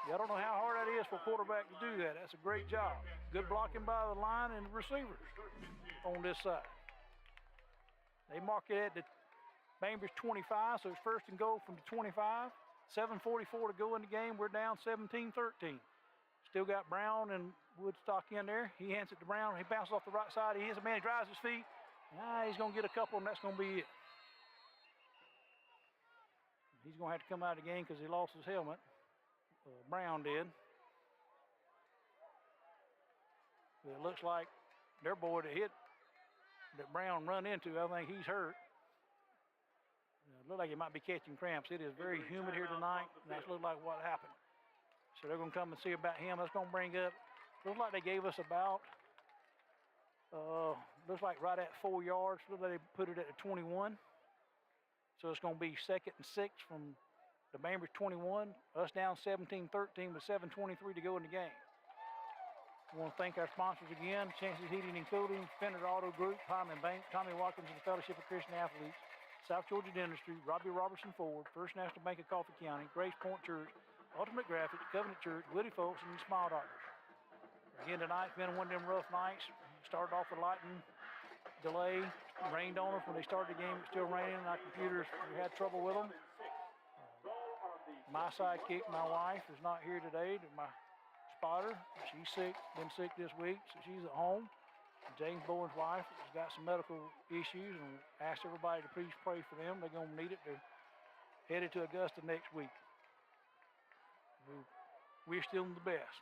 I don't know how hard that is for a quarterback to do that. That's a great job. Good blocking by the line and the receivers on this side. They mark it at the Bainbridge 25, so it's 1st and goal from the 25. 7:44 to go in the game. We're down 17-13. Still got Brown and Woodstock in there. He hands it to Brown. He bounces off the right side. He hits a man. He drives his feet. He's going to get a couple, and that's going to be it. He's going to have to come out of the game because he lost his helmet. Brown did. It looks like their boy that Brown run into, I think he's hurt. It looks like he might be catching cramps. It is very humid here tonight, and that's looks like what happened. So they're going to come and see about him. That's going to bring up, looks like they gave us about, looks like right at 4 yards. Looks like they put it at the 21. So it's going to be 2nd and 6 from the Bainbridge 21. Us down 17-13 with 7:23 to go in the game. I want to thank our sponsors again, Chances Heating and Cooling, Fender Auto Group, Hyman Bank, Tommy Watkins and the Fellowship of Christian Athletes, South Georgia Dentistry, Robbie Robertson Ford, First National Bank of Coffee County, Grace Point Church, Ultimate Graphics, Covenant Church, Woody Folks, and the Smile Doctors. Again, tonight's been one of them rough nights. Started off with lightning delay, rained on us when they started the game. It's still raining, and our computers, we had trouble with them. My sidekick, my wife, is not here today. My spotter, she's sick, been sick this week, so she's at home. James Bowen's wife has got some medical issues and asked everybody to please pray for them. They're going to need it. They're headed to Augusta next week. We're still in the best.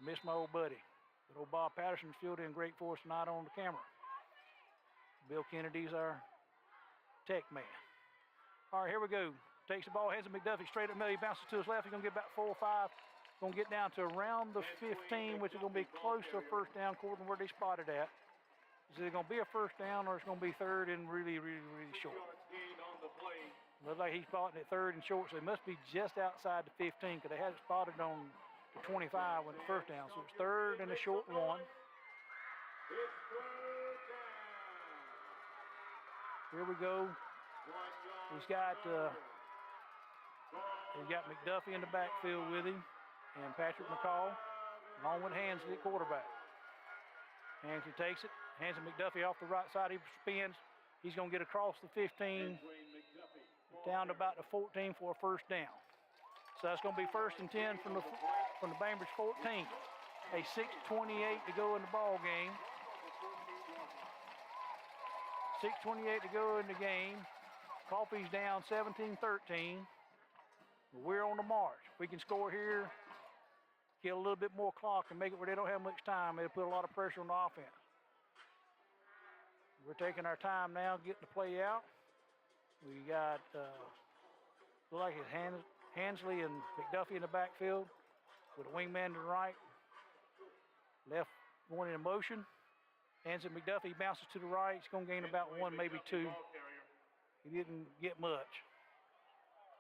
Miss my old buddy. But old Bob Patterson's filled in great for us tonight on the camera. Bill Kennedy's our tech man. All right, here we go. Takes the ball, hands it McDuffie straight up middle. He bounces to his left. He's going to get about 4 or 5. Going to get down to around the 15, which is going to be close to a first down, according to where they spotted at. Is it going to be a first down or it's going to be third and really, really, really short? Looks like he's spotting it third and short, so it must be just outside the 15 because they had it spotted on the 25 when it's first down. So it's third and a short one. Here we go. He's got McDuffie in the backfield with him and Patrick McCall, along with Hansley at quarterback. Hansley takes it, hands it McDuffie off the right side. He spins. He's going to get across the 15 down to about the 14 for a first down. So that's going to be first and 10 from the Bainbridge 14. A 6:28 to go in the ball game. 6:28 to go in the game. Coffee's down 17-13. We're on the march. If we can score here, get a little bit more clock and make it where they don't have much time, it'll put a lot of pressure on the offense. We're taking our time now, getting the play out. We got, look like it's Hansley and McDuffie in the backfield with a wingman to the right. Left going in motion. Hands it McDuffie, bounces to the right. He's going to gain about 1, maybe 2. He didn't get much.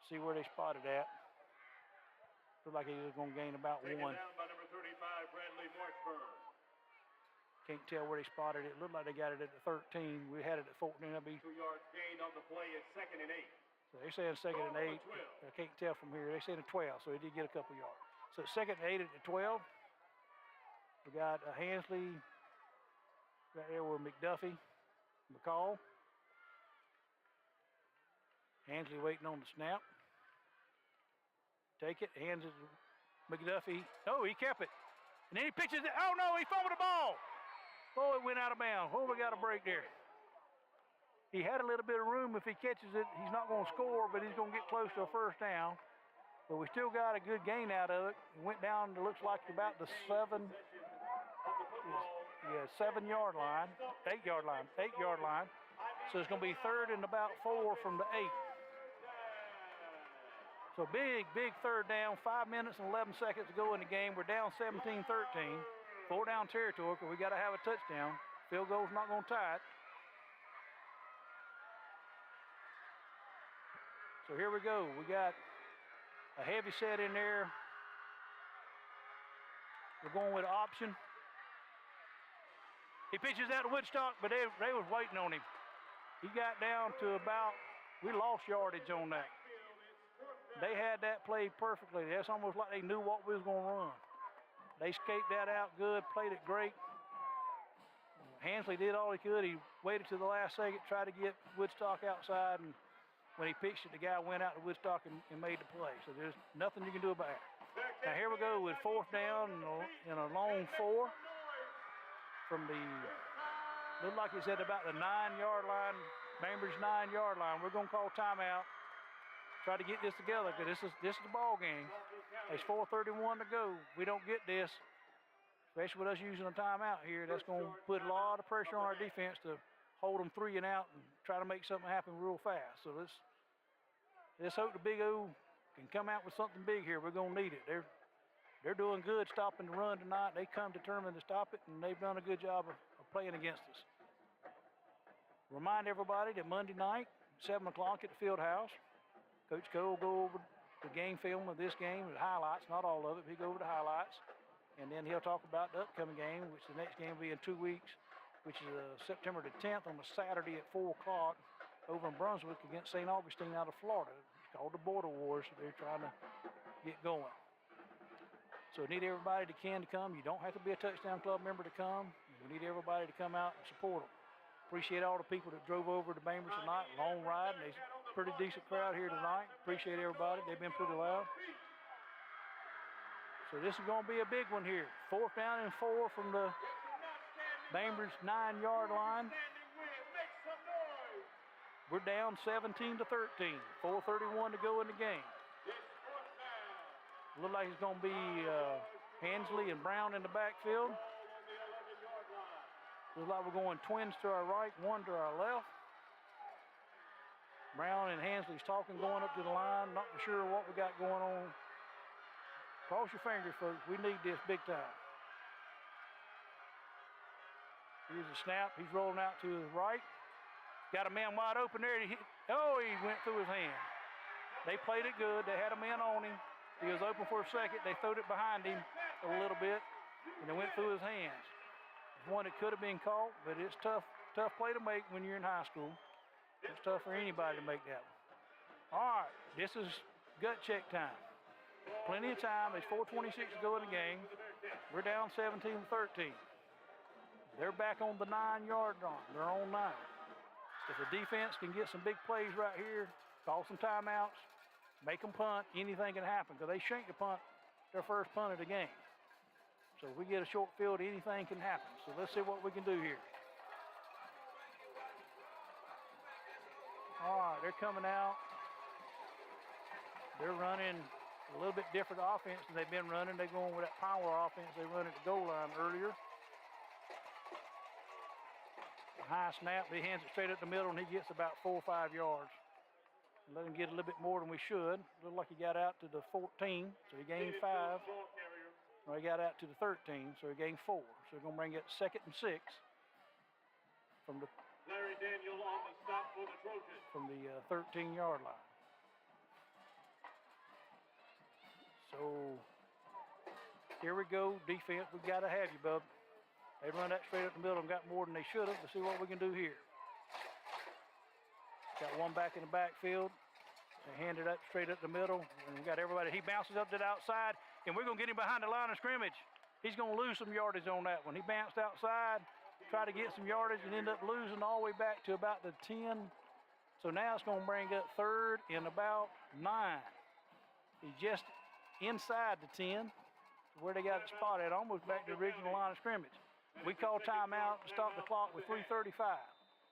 See where they spotted at. Looked like he was going to gain about 1. Taken down by number 35, Bradley Marshburn. Can't tell where they spotted it. Looked like they got it at the 13. We had it at 14. That'll be 2-yard gain on the play at 2nd and 8. So they're saying 2nd and 8. I can't tell from here. They're saying a 12, so he did get a couple yards. So 2nd and 8 at the 12. We got Hansley right there with McDuffie, McCall. Hansley waiting on the snap. Take it, hands it to McDuffie. Oh, he kept it. And then he pitches it. Oh, no, he fumbled the ball. Oh, it went out of bounds. Oh, we got a break there. He had a little bit of room. If he catches it, he's not going to score, but he's going to get close to a first down. But we still got a good gain out of it. It went down to looks like about the 7-yard line, 8-yard line, 8-yard line. So it's going to be 3rd and about 4 from the 8. So big, big third down, 5 minutes and 11 seconds to go in the game. We're down 17-13, 4 down territory because we got to have a touchdown. Field goal's not going to tie it. So here we go. We got a heavy set in there. We're going with option. He pitches out to Woodstock, but they was waiting on him. He got down to about, we lost yardage on that. They had that played perfectly. That's almost like they knew what we was going to run. They escaped that out good, played it great. Hansley did all he could. He waited to the last second, tried to get Woodstock outside, and when he pitched it, the guy went out to Woodstock and made the play. So there's nothing you can do about it. Now here we go with 4th down and a long 4 from the, looked like it's at about the 9-yard line, Bainbridge 9-yard line. We're going to call timeout. Try to get this together because this is the ball game. There's 4:31 to go. We don't get this, especially with us using a timeout here. That's going to put a lot of pressure on our defense to hold them 3 and out and try to make something happen real fast. So let's hope the Big O can come out with something big here. We're going to need it. They're doing good stopping the run tonight. They come determined to stop it, and they've done a good job of playing against us. Remind everybody that Monday night, 7 o'clock at the field house, Coach Cole will go over the game film of this game, the highlights, not all of it, but he'll go over the highlights. And then he'll talk about the upcoming game, which the next game will be in 2 weeks, which is September the 10th on a Saturday at 4 o'clock over in Brunswick against St. Augustine out of Florida. It's called the Border Wars. So they're trying to get going. So we need everybody that can to come. You don't have to be a Touchdown Club member to come. We need everybody to come out and support them. Appreciate all the people that drove over to Bainbridge tonight. Long ride. And there's a pretty decent crowd here tonight. Appreciate everybody. They've been pretty loud. So this is going to be a big one here. 4th down and 4 from the Bainbridge 9-yard line. We're down 17 to 13. 4:31 to go in the game. Look like it's going to be Hensley and Brown in the backfield. Looks like we're going twins to our right, one to our left. Brown and Hensley's talking, going up to the line. Not for sure what we got going on. Cross your fingers, folks. We need this big time. Here's a snap. He's rolling out to his right. Got a man wide open there. He went through his hand. They played it good. They had a man on him. He was open for a second. They throwed it behind him a little bit, and it went through his hands. It's one that could have been caught, but it's tough play to make when you're in high school. It's tough for anybody to make that one. All right, this is gut check time. Plenty of time. There's 4:26 to go in the game. We're down 17-13. They're back on the 9-yard line. They're on 9. If the defense can get some big plays right here, call some timeouts, make them punt, anything can happen because they shanked the punt, their first punt of the game. So if we get a short field, anything can happen. So let's see what we can do here. All right, they're coming out. They're running a little bit different offense than they've been running. They're going with that power offense they run at the goal line earlier. High snap, he hands it straight up the middle, and he gets about 4 or 5 yards. Let him get a little bit more than we should. Looked like he got out to the 14, so he gained 5. Well, he got out to the 13, so he gained 4. So we're going to bring it 2nd and 6 from the Larry Daniel on the stop for the Trojans. From the 13-yard line. So here we go, defense. We got to have you, bub. They run that straight up the middle and got more than they should have. Let's see what we can do here. Got one back in the backfield. They hand it up straight up the middle. And we got everybody. He bounces up to the outside, and we're going to get him behind the line of scrimmage. He's going to lose some yardage on that one. He bounced outside, tried to get some yardage, and ended up losing all the way back to about the 10. So now it's going to bring up 3rd and about 9. He's just inside the 10, where they got it spotted, almost back to the original line of scrimmage. We call timeout to stop the clock with 3:35.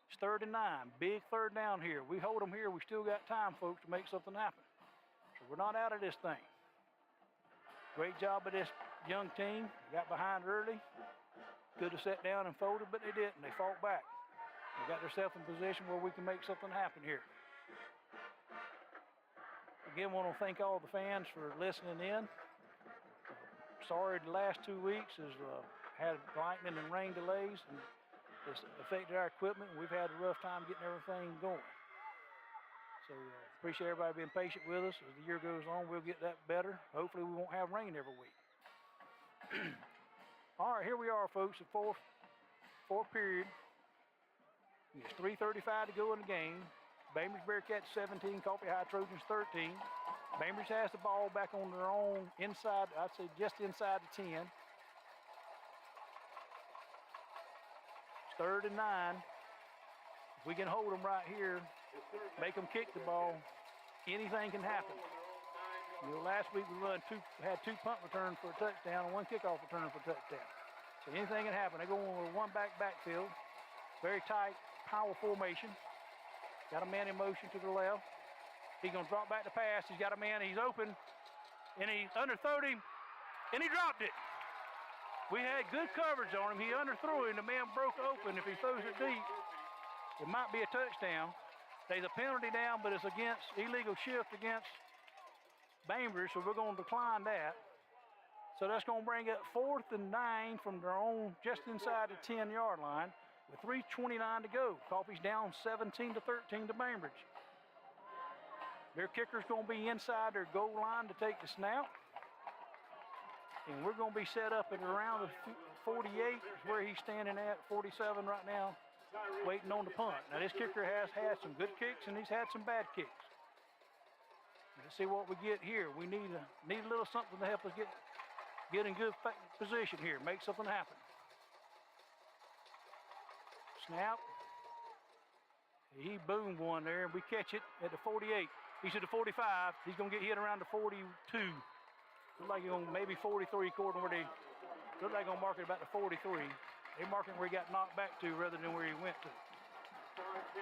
It's 3rd and 9. Big 3rd down here. We hold them here. We still got time, folks, to make something happen. So we're not out of this thing. Great job of this young team. Got behind early. Could have sat down and folded, but they didn't. They fought back. They got themselves in position where we can make something happen here. Again, I want to thank all the fans for listening in. Sorry the last 2 weeks has had lightning and rain delays, and it's affected our equipment, and we've had a rough time getting everything going. So appreciate everybody being patient with us. As the year goes on, we'll get that better. Hopefully we won't have rain every week. All right, here we are, folks, at fourth period. It's 3:35 to go in the game. Bainbridge Bearcats 17, Coffee High Trojans 13. Bainbridge has the ball back on their own inside, I'd say just inside the 10. It's 3rd and 9. If we can hold them right here, make them kick the ball, anything can happen. You know, last week we had 2 punt returns for a touchdown and 1 kickoff return for a touchdown. So anything can happen. They go on with a 1-back backfield, very tight, power formation. Got a man in motion to the left. He's going to drop back the pass. He's got a man. He's open. And he underthrew him. And he dropped it. We had good coverage on him. He underthrew him. The man broke open. If he throws it deep, it might be a touchdown. There's a penalty down, but it's against illegal shift against Bainbridge, so we're going to decline that. So that's going to bring up 4th and 9 from their own, just inside the 10-yard line. With 3:29 to go. Coffee's down 17 to 13 to Bainbridge. Their kicker's going to be inside their goal line to take the snap. And we're going to be set up at around the 48 is where he's standing at, 47 right now, waiting on the punt. Now this kicker has had some good kicks and he's had some bad kicks. Let's see what we get here. We need a little something to help us get in good position here, make something happen. Snap. He boomed one there, and we catch it at the 48. He's at the 45. He's going to get hit around the 42. Looks like he's going to maybe 43, according to where they look like they're going to mark it about the 43. They're marking where he got knocked back to rather than where he went to.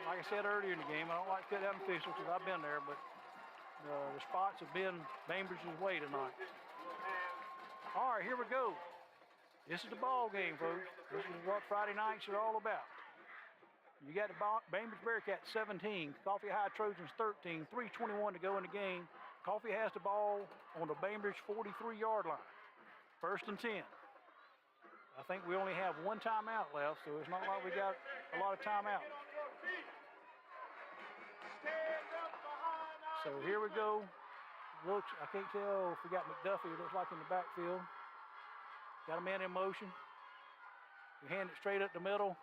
Like I said earlier in the game, I don't like to cut down officials because I've been there, but the spots have been Bainbridge's way tonight. All right, here we go. This is the ball game, folks. This is what Friday nights are all about. You got the Bainbridge Bearcats 17, Coffee High Trojans 13, 3:21 to go in the game. Coffee has the ball on the Bainbridge 43-yard line. 1st and 10. I think we only have one timeout left, so it's not like we got a lot of timeouts. So here we go. Looks, I can't tell if we got McDuffie, it looks like in the backfield. Got a man in motion. We hand it straight up the middle,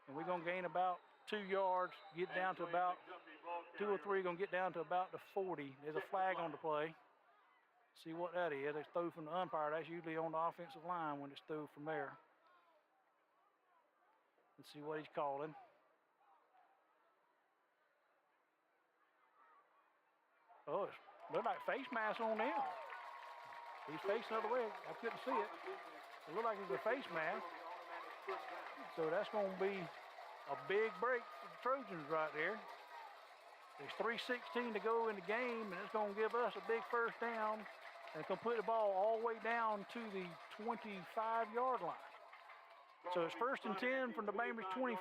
and we're going to gain about 2 yards, get down to about 2 or 3, going to get down to about the 40. There's a flag on the play. See what that is. It's throw from the umpire. That's usually on the offensive line when it's through from there. Let's see what he's calling. Oh, it looks like face mask on them. He's facing the other way. I couldn't see it. It looked like it's a face mask. So that's going to be a big break for the Trojans right there. There's 3:16 to go in the game, and it's going to give us a big first down and complete the ball all the way down to the 25-yard line. So it's 1st and 10 from the Bainbridge 25.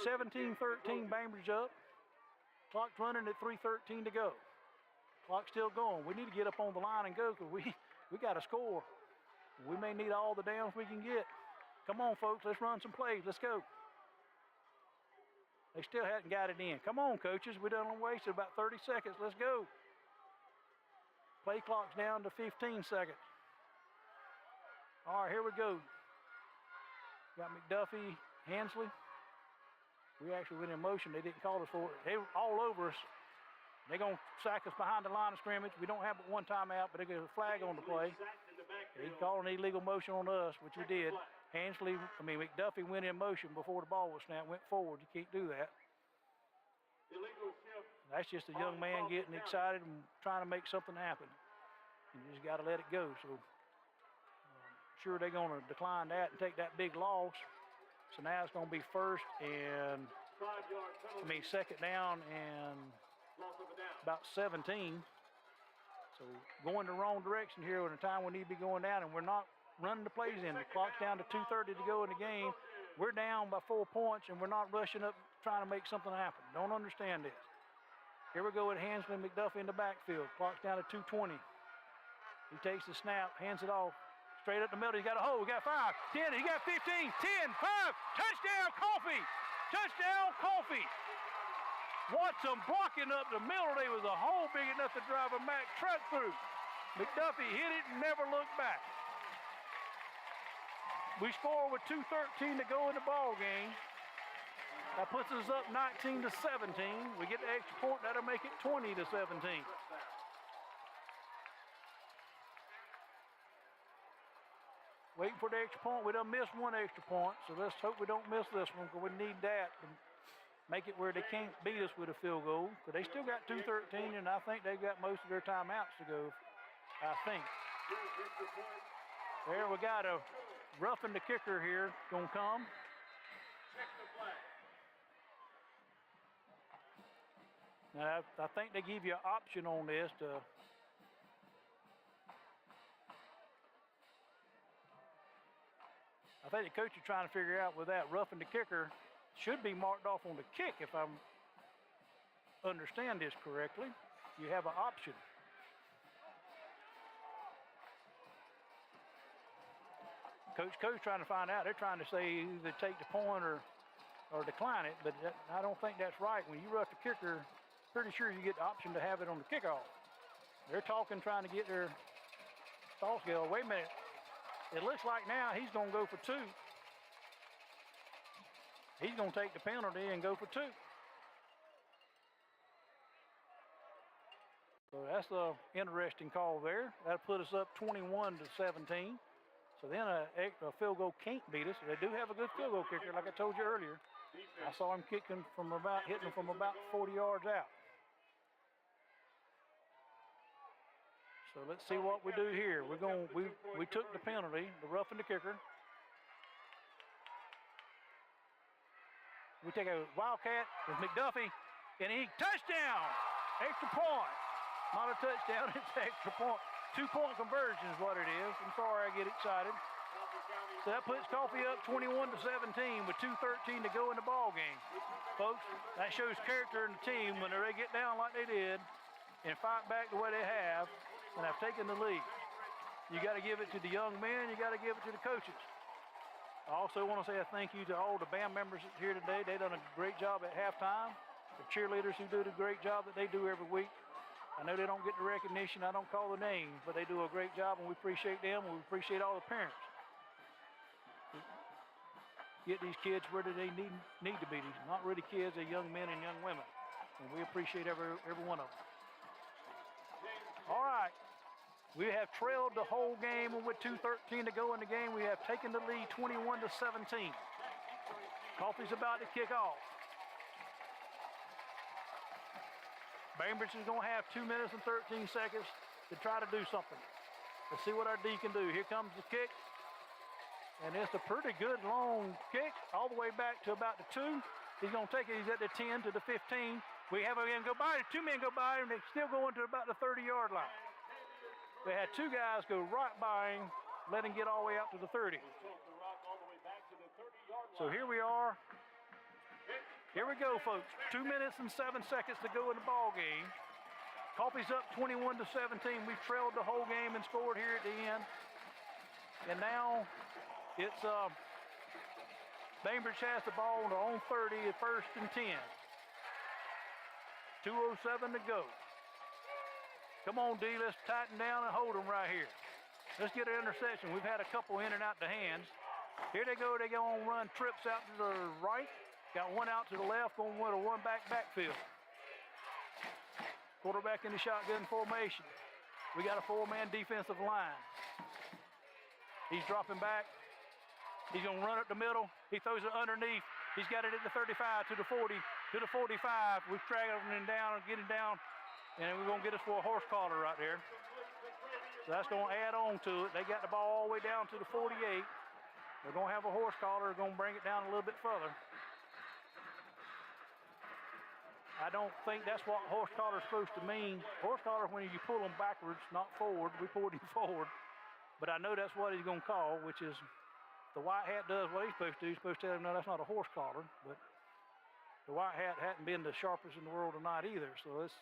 17-13 Bainbridge up. Clock's running at 3:13 to go. Clock's still going. We need to get up on the line and go because we got to score. We may need all the downs we can get. Come on, folks. Let's run some plays. Let's go. They still hadn't got it in. Come on, coaches. We done wasted about 30 seconds. Let's go. Play clock's down to 15 seconds. All right, here we go. Got McDuffie, Hensley. We actually went in motion. They didn't call us for it. They were all over us. They're going to sack us behind the line of scrimmage. We don't have but one timeout, but they got a flag on the play. He called an illegal motion on us, which we did. McDuffie went in motion before the ball was snapped, went forward. You can't do that. That's just a young man getting excited and trying to make something happen. You just got to let it go. So sure they're going to decline that and take that big loss. So now it's going to be 2nd down and about 17. So going the wrong direction here at a time we need to be going down, and we're not running the plays in. The clock's down to 2:30 to go in the game. We're down by 4 points, and we're not rushing up trying to make something happen. Don't understand this. Here we go with Hensley and McDuffie in the backfield. Clock's down to 2:20. He takes the snap, hands it off. Straight up the middle, he's got a hole. We got 5, 10, he got 15, 10, 5. Touchdown, Coffee! Touchdown, Coffee! Watch them blocking up the middle. There was a hole big enough to drive a Mack truck through. McDuffie hit it and never looked back. We score with 2:13 to go in the ball game. That puts us up 19-17. We get the extra point, that'll make it 20-17. Waiting for the extra point. We done missed one extra point, so let's hope we don't miss this one because we need that to make it where they can't beat us with a field goal. Because they still got 2:13, and I think they've got most of their timeouts to go, I think. There we got a roughing the kicker here going to come. Now, I think they give you an option on this to I think the coach is trying to figure out with that roughing the kicker should be marked off on the kick if I understand this correctly. You have an option. Coach trying to find out. They're trying to say either take the point or decline it, but I don't think that's right. When you rough the kicker, pretty sure you get the option to have it on the kickoff. They're talking, trying to get their Stossgale. Wait a minute. It looks like now he's going to go for 2. He's going to take the penalty and go for 2. So that's an interesting call there. That'll put us up 21-17. So then a field goal can't beat us. They do have a good field goal kicker, like I told you earlier. I saw him hitting from about 40 yards out. So let's see what we do here. We took the penalty, the roughing the kicker. We take a Wildcat with McDuffie, and he touchdown, extra point. Not a touchdown, it's an extra point. 2-point conversion is what it is. I'm sorry I get excited. So that puts Coffee up 21-17 with 2:13 to go in the ball game. Folks, that shows character in the team when they get down like they did and fight back the way they have and have taken the lead. You got to give it to the young men. You got to give it to the coaches. I also want to say a thank you to all the band members here today. They've done a great job at halftime. The cheerleaders who do the great job that they do every week. I know they don't get the recognition. I don't call the names, but they do a great job, and we appreciate them. We appreciate all the parents. Get these kids where they need to be. These not really kids, they're young men and young women. And we appreciate every one of them. All right. We have trailed the whole game, and with 2:13 to go in the game, we have taken the lead 21-17. Coffee's about to kick off. Bainbridge is going to have 2 minutes and 13 seconds to try to do something. Let's see what our D can do. Here comes the kick. And it's a pretty good long kick all the way back to about the 2. He's going to take it. He's at the 10 to the 15. We have a man go by. 2 men go by, and they're still going to about the 30-yard line. We had 2 guys go right by him, let him get all the way out to the 30. So here we are. Here we go, folks. 2 minutes and 7 seconds to go in the ball game. Coffee's up 21-17. We've trailed the whole game and scored here at the end. And now it's Bainbridge has the ball on their own 30 at 1st and 10. 2:07 to go. Come on, D, let's tighten down and hold them right here. Let's get an interception. We've had a couple in and out the hands. Here they go on run trips out to the right. Got one out to the left, going with a one-back backfield. Quarterback in the shotgun formation. We got a 4-man defensive line. He's dropping back. He's going to run up the middle. He throws it underneath. He's got it at the 35, to the 40, to the 45. We've dragged him down and get him down. And we're going to get us for a horse collar right there. So that's going to add on to it. They got the ball all the way down to the 48. They're going to have a horse collar. They're going to bring it down a little bit further. I don't think that's what horse collar is supposed to mean. Horse collar when you pull them backwards, not forward. We pulled him forward. But I know that's what he's going to call, which is the white hat does what he's supposed to do. He's supposed to tell him, no, that's not a horse collar. But the white hat hadn't been the sharpest in the world tonight either. So it's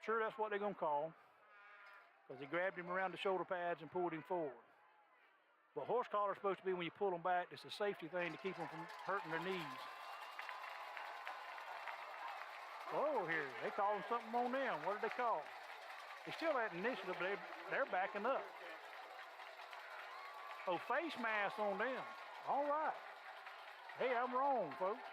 sure that's what they're going to call, because he grabbed him around the shoulder pads and pulled him forward. But horse collar is supposed to be when you pull them back. It's a safety thing to keep them from hurting their knees. Oh, here, they calling something on them. What did they call? They still had initiative, but they're backing up. Oh, face mask on them. All right. Hey, I'm wrong, folks.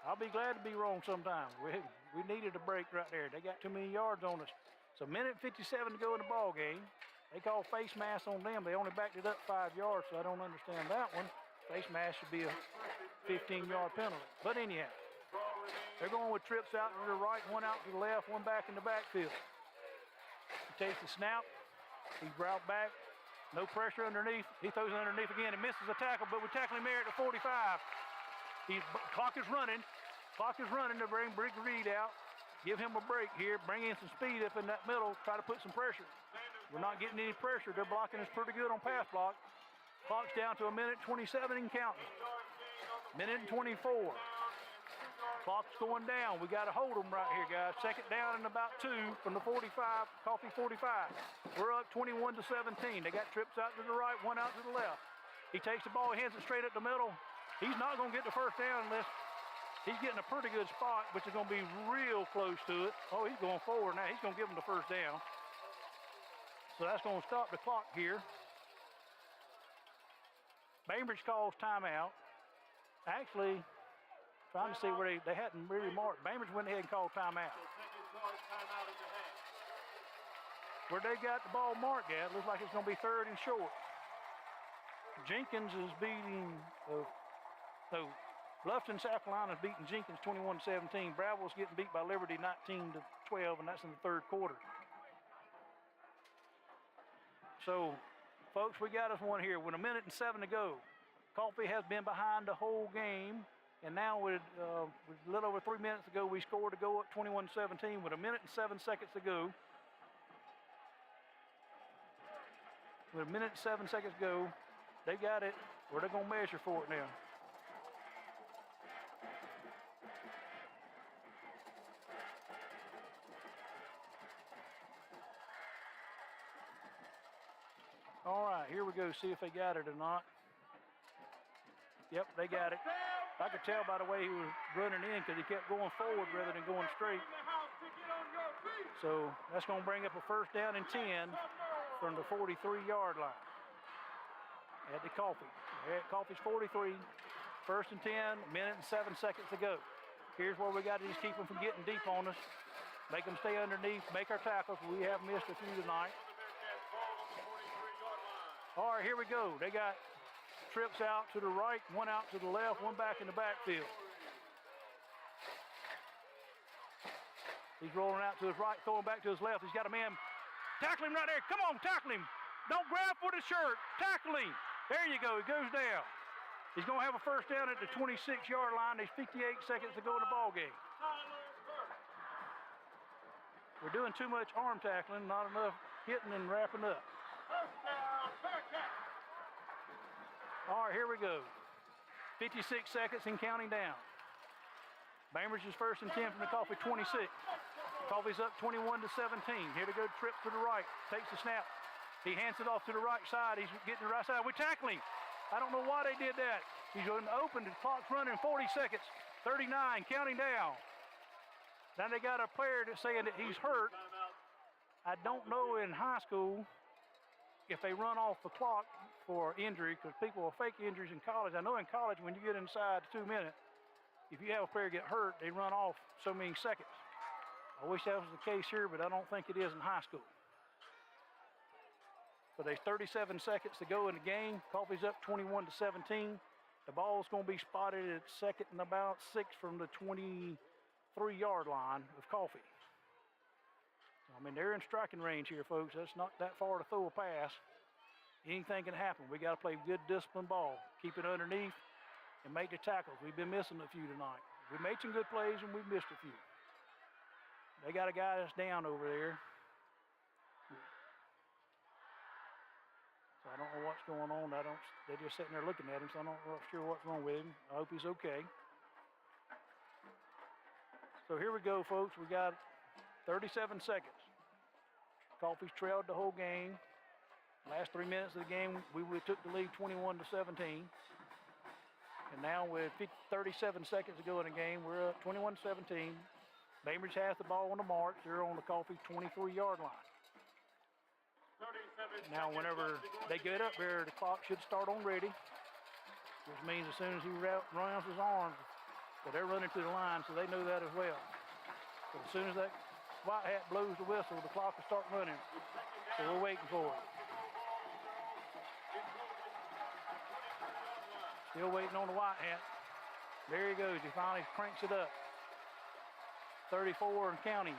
I'll be glad to be wrong sometime. We needed a break right there. They got too many yards on us. It's a minute 57 to go in the ball game. They call face mask on them. They only backed it up 5 yards, so I don't understand that one. Face mask should be a 15-yard penalty. But anyhow, they're going with trips out to the right, one out to the left, one back in the backfield. He takes the snap. He's brought back. No pressure underneath. He throws it underneath again and misses a tackle, but we tackle him here at the 45. Clock is running. Clock is running to bring Brig Reed out. Give him a break here. Bring in some speed up in that middle. Try to put some pressure. We're not getting any pressure. They're blocking us pretty good on pass block. Clock's down to a minute 27 and counting. Minute and 24. Clock's going down. We got to hold them right here, guys. Second down and about 2 from the 45, Coffee 45. We're up 21-17. They got trips out to the right, one out to the left. He takes the ball, hands it straight up the middle. He's not going to get the first down unless he's getting a pretty good spot, which is going to be real close to it. Oh, he's going forward now. He's going to give him the first down. So So that's going to stop the clock here. Bainbridge calls timeout. Actually, trying to see where they hadn't really marked. Bainbridge went ahead and called timeout. Where they got the ball marked at, looks like it's going to be 3rd and short. Jenkins is beating, Bluffton, South Carolina is beating Jenkins 21-17. Bradwell's getting beat by Liberty 19-12, and that's in the 3rd quarter. So, folks, we got us one here with 1:07 to go. Coffee has been behind the whole game, and now with a little over 3 minutes to go, we scored to go up 21-17 with 1:07 to go. With 1:07 to go, they got it where they're going to measure for it now. All right, here we go, see if they got it or not. Yep, they got it. I could tell by the way he was running in because he kept going forward rather than going straight. So that's going to bring up a 1st down and 10 from the 43-yard line. At the Coffee. At Coffee's 43, 1st and 10, 1:07 to go. Here's where we got to just keep them from getting deep on us. Make them stay underneath, make our tackles. We have missed a few tonight. All right, here we go. They got trips out to the right, one out to the left, one back in the backfield. He's rolling out to his right, throwing back to his left. He's got a man. Tackle him right there. Come on, tackle him. Don't grab for the shirt. Tackle him. There you go. He goes down. He's going to have a 1st down at the 26-yard line. There's 58 seconds to go in the ball game. We're doing too much arm tackling, not enough hitting and wrapping up. All right, here we go. 56 seconds and counting down. Bainbridge is 1st and 10 from the Coffee 26. Coffee's up 21-17. Here to go, trip to the right. Takes the snap. He hands it off to the right side. He's getting the right side. We're tackling. I don't know why they did that. He's open. The clock's running 40 seconds. 39, counting down. Now they got a player that's saying that he's hurt. I don't know in high school if they run off the clock for injury because people will fake injuries in college. I know in college when you get inside 2 minutes, if you have a player get hurt, they run off so many seconds. I wish that was the case here, but I don't think it is in high school. So there's 37 seconds to go in the game. Coffee's up 21-17. The ball's going to be spotted at 2nd and about 6 from the 23-yard line of Coffee. I mean, they're in striking range here, folks. That's not that far to throw a pass. Anything can happen. We got to play good, disciplined ball. Keep it underneath and make the tackles. We've been missing a few tonight. We made some good plays and we've missed a few. They got a guy that's down over there. So I don't know what's going on. They're just sitting there looking at him, so I'm not sure what's wrong with him. I hope he's okay. So here we go, folks. We got 37 seconds. Coffee's trailed the whole game. Last 3 minutes of the game, we took the lead 21-17. And now with 37 seconds to go in the game, we're up 21-17. Bainbridge has the ball on the mark. They're on the Coffee 23-yard line. Now whenever they get up there, the clock should start on ready, which means as soon as he rounds his arms, well, they're running to the line, so they know that as well. So as soon as that white hat blows the whistle, the clock will start running. So we're waiting for it. Still waiting on the white hat. There he goes. He finally cranks it up. 34 and counting.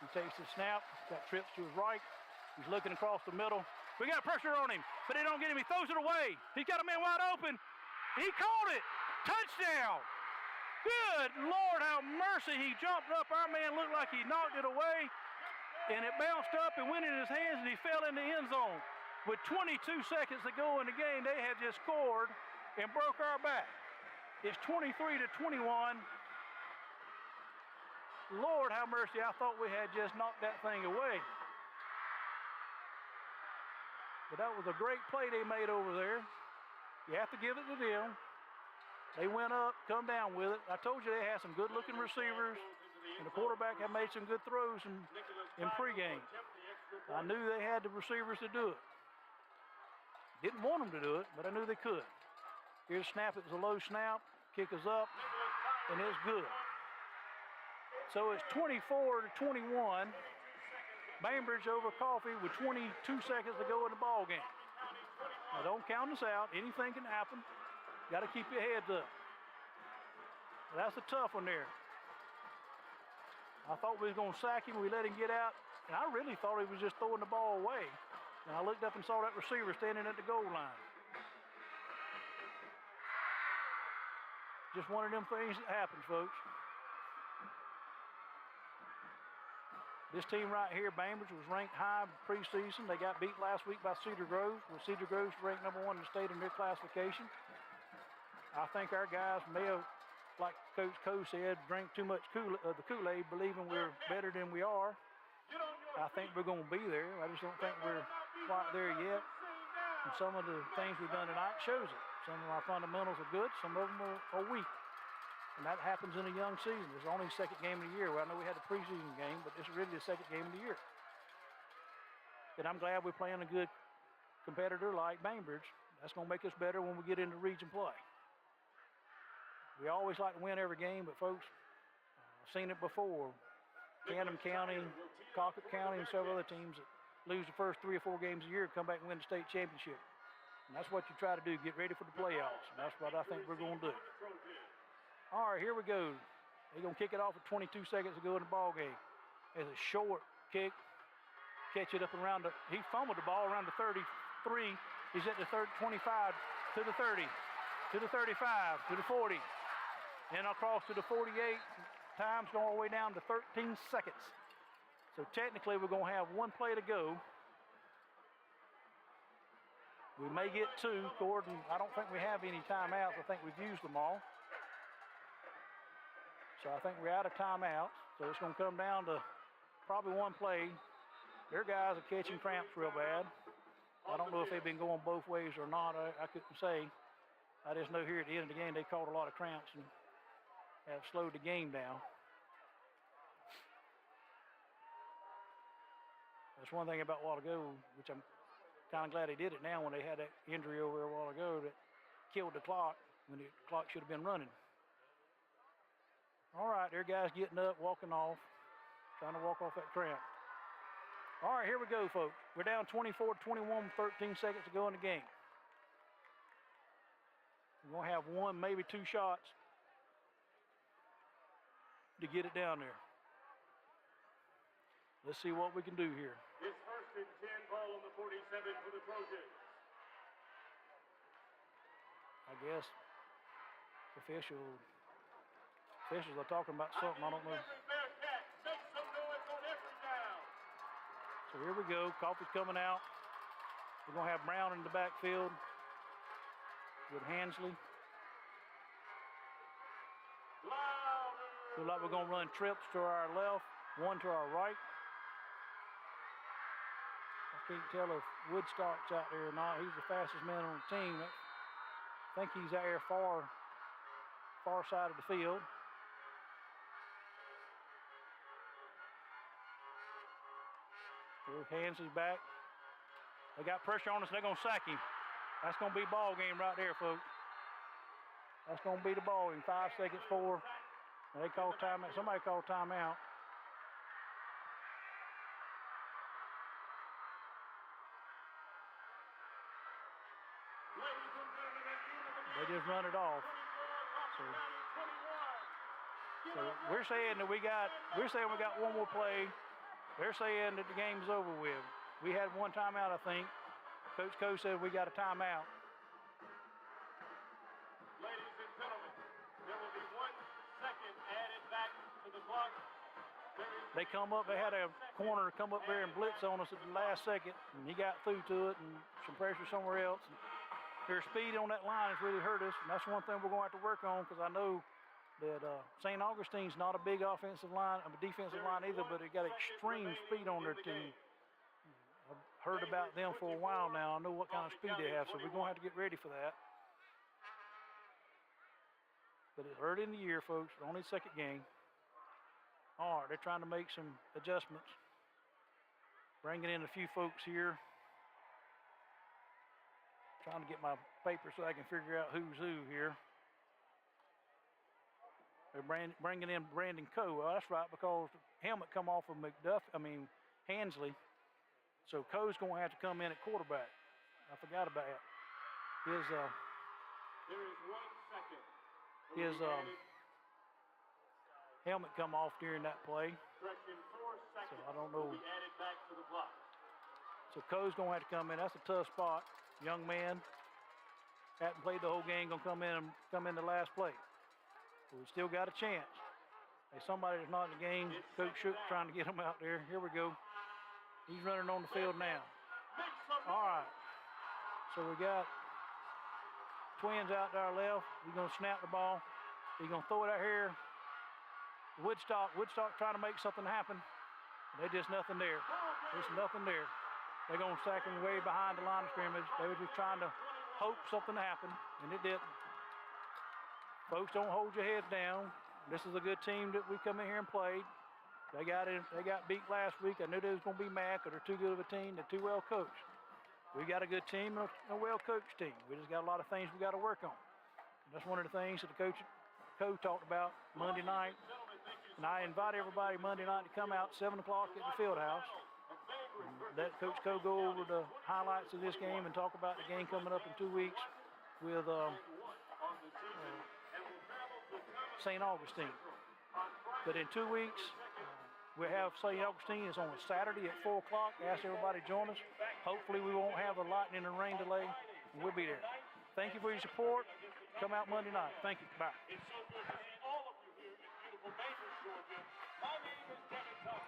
He takes the snap, got trips to his right. He's looking across the middle. We got pressure on him, but they don't get him. He throws it away. He's got a man wide open. He caught it. Touchdown. Good Lord, have mercy. He jumped up. Our man looked like he knocked it away, and it bounced up and went in his hands, and he fell in the end zone. With 22 seconds to go in the game, they had just scored and broke our back. It's 23-21. Lord have mercy, I thought we had just knocked that thing away. But that was a great play they made over there. You have to give it to them. They went up, come down with it. I told you they had some good-looking receivers, and the quarterback had made some good throws in pregame. I knew they had the receivers to do it. Didn't want them to do it, but I knew they could. Here's a snap. It was a low snap. Kick is up, and it's good. So it's 24-21. Bainbridge over Coffee with 22 seconds to go in the ball game. Now don't count us out. Anything can happen. Got to keep your heads up. That's a tough one there. I thought we was going to sack him. We let him get out. And I really thought he was just throwing the ball away. And I looked up and saw that receiver standing at the goal line. Just one of them things that happens, folks. This team right here, Bainbridge, was ranked high preseason. They got beat last week by Cedar Grove. Well, Cedar Grove's ranked #1 in the state in their classification. I think our guys may have, like Coach Coe said, drank too much the Kool-Aid, believing we're better than we are. I think we're going to be there. I just don't think we're quite there yet. And some of the things we've done tonight shows it. Some of our fundamentals are good. Some of them are weak. And that happens in a young season. It's only the second game of the year. Well, I know we had the preseason game, but this is really the second game of the year. And I'm glad we're playing a good competitor like Bainbridge. That's going to make us better when we get into region play. We always like to win every game, but folks, I've seen it before. Canham County, Colquitt County, and several other teams that lose the first 3 or 4 games a year come back and win the state championship. And that's what you try to do, get ready for the playoffs. And that's what I think we're going to do. All right, here we go. They're going to kick it off with 22 seconds to go in the ball game. It's a short kick. Catch it up around he fumbled the ball around the 33. He's at the 25 to the 30, to the 35, to the 40. And across to the 48. Time's going all the way down to 13 seconds. So technically we're going to have 1 play to go. We may get 2. Gordon, I don't think we have any timeouts. I think we've used them all. So I think we're out of timeouts. So it's going to come down to probably 1 play. Their guys are catching cramps real bad. I don't know if they've been going both ways or not. I couldn't say. I just know here at the end of the game they caught a lot of cramps and have slowed the game down. That's one thing about a while ago, which I'm kind of glad they did it now when they had that injury over there a while ago that killed the clock when the clock should have been running. All right, there guys getting up, walking off, trying to walk off that cramp. All right, here we go, folks. We're down 24-21, 13 seconds to go in the game. We're going to have 1, maybe 2 shots to get it down there. Let's see what we can do here. It's 1st and 10, ball on the 47 for the Trojans. I guess officials are talking about something. I don't know. Bearcats, make some noise on every down. So here we go. Coffee's coming out. We're going to have Brown in the backfield with Hansley. Looks like we're going to run trips to our left, 1 to our right. I can't tell if Woodstock's out there or not. He's the fastest man on the team. I think he's out here far side of the field. Here's Hansley's back. They got pressure on us. They're going to sack him. That's going to be ball game right there, folks. That's going to be the ball game. 5 seconds, 4. And they call timeout. Somebody called timeout. They just run it off. So we're saying we got 1 more play. They're saying that the game's over with. We had 1 timeout, I think. Coach Coe said we got a timeout. Ladies and gentlemen, there will be 1 second added back to the clock. They come up, they had a corner come up there and blitz on us at the last second, and he got through to it and some pressure somewhere else. And their speed on that line has really hurt us, and that's one thing we're going to have to work on because I know that St. Augustine's not a big offensive line, a defensive line either, but they got extreme speed on their team. I've heard about them for a while now. I know what kind of speed they have, so we're going to have to get ready for that. But it's early in the year, folks. We're only the second game. All right, they're trying to make some adjustments. Bringing in a few folks here. Trying to get my paper so I can figure out who's who here. They're bringing in Brandon Coe. Well, that's right, because the helmet come off of Hansley. So Coe's going to have to come in at quarterback. I forgot about it. There is 1 second. His helmet come off during that play. Correction, 4 seconds. So I don't know. Will be added back to the clock. So Coe's going to have to come in. That's a tough spot. Young man. Hadn't played the whole game. Going to come in the last play. But we still got a chance. Hey, somebody that's not in the game. Coach Shook trying to get him out there. Here we go. He's running on the field now. All right. So we got Twins out to our left. He's going to snap the ball. He's going to throw it out here. Woodstock trying to make something happen. There's just nothing there. There's nothing there. They're going to stack him way behind the line of scrimmage. They were just trying to hope something happened, and it didn't. Folks, don't hold your heads down. This is a good team that we come in here and played. They got beat last week. I knew they was going to be mad because they're too good of a team. They're too well coached. We got a good team and a well-coached team. We just got a lot of things we got to work on. And that's one of the things that the coach talked about Monday night. And I invite everybody Monday night to come out 7 o'clock at the field house. Let Coach Co go over the highlights of this game and talk about the game coming up in 2 weeks with St. Augustine. But in 2 weeks, we have St. Augustine is on a Saturday at 4 o'clock. Ask everybody to join us. Hopefully we won't have a lightning and rain delay, and we'll be there. Thank you for your support. Come out Monday night. Thank you. Bye. It's so good to see all of you here in beautiful Bainbridge, Georgia. My name is Kevin Thomas.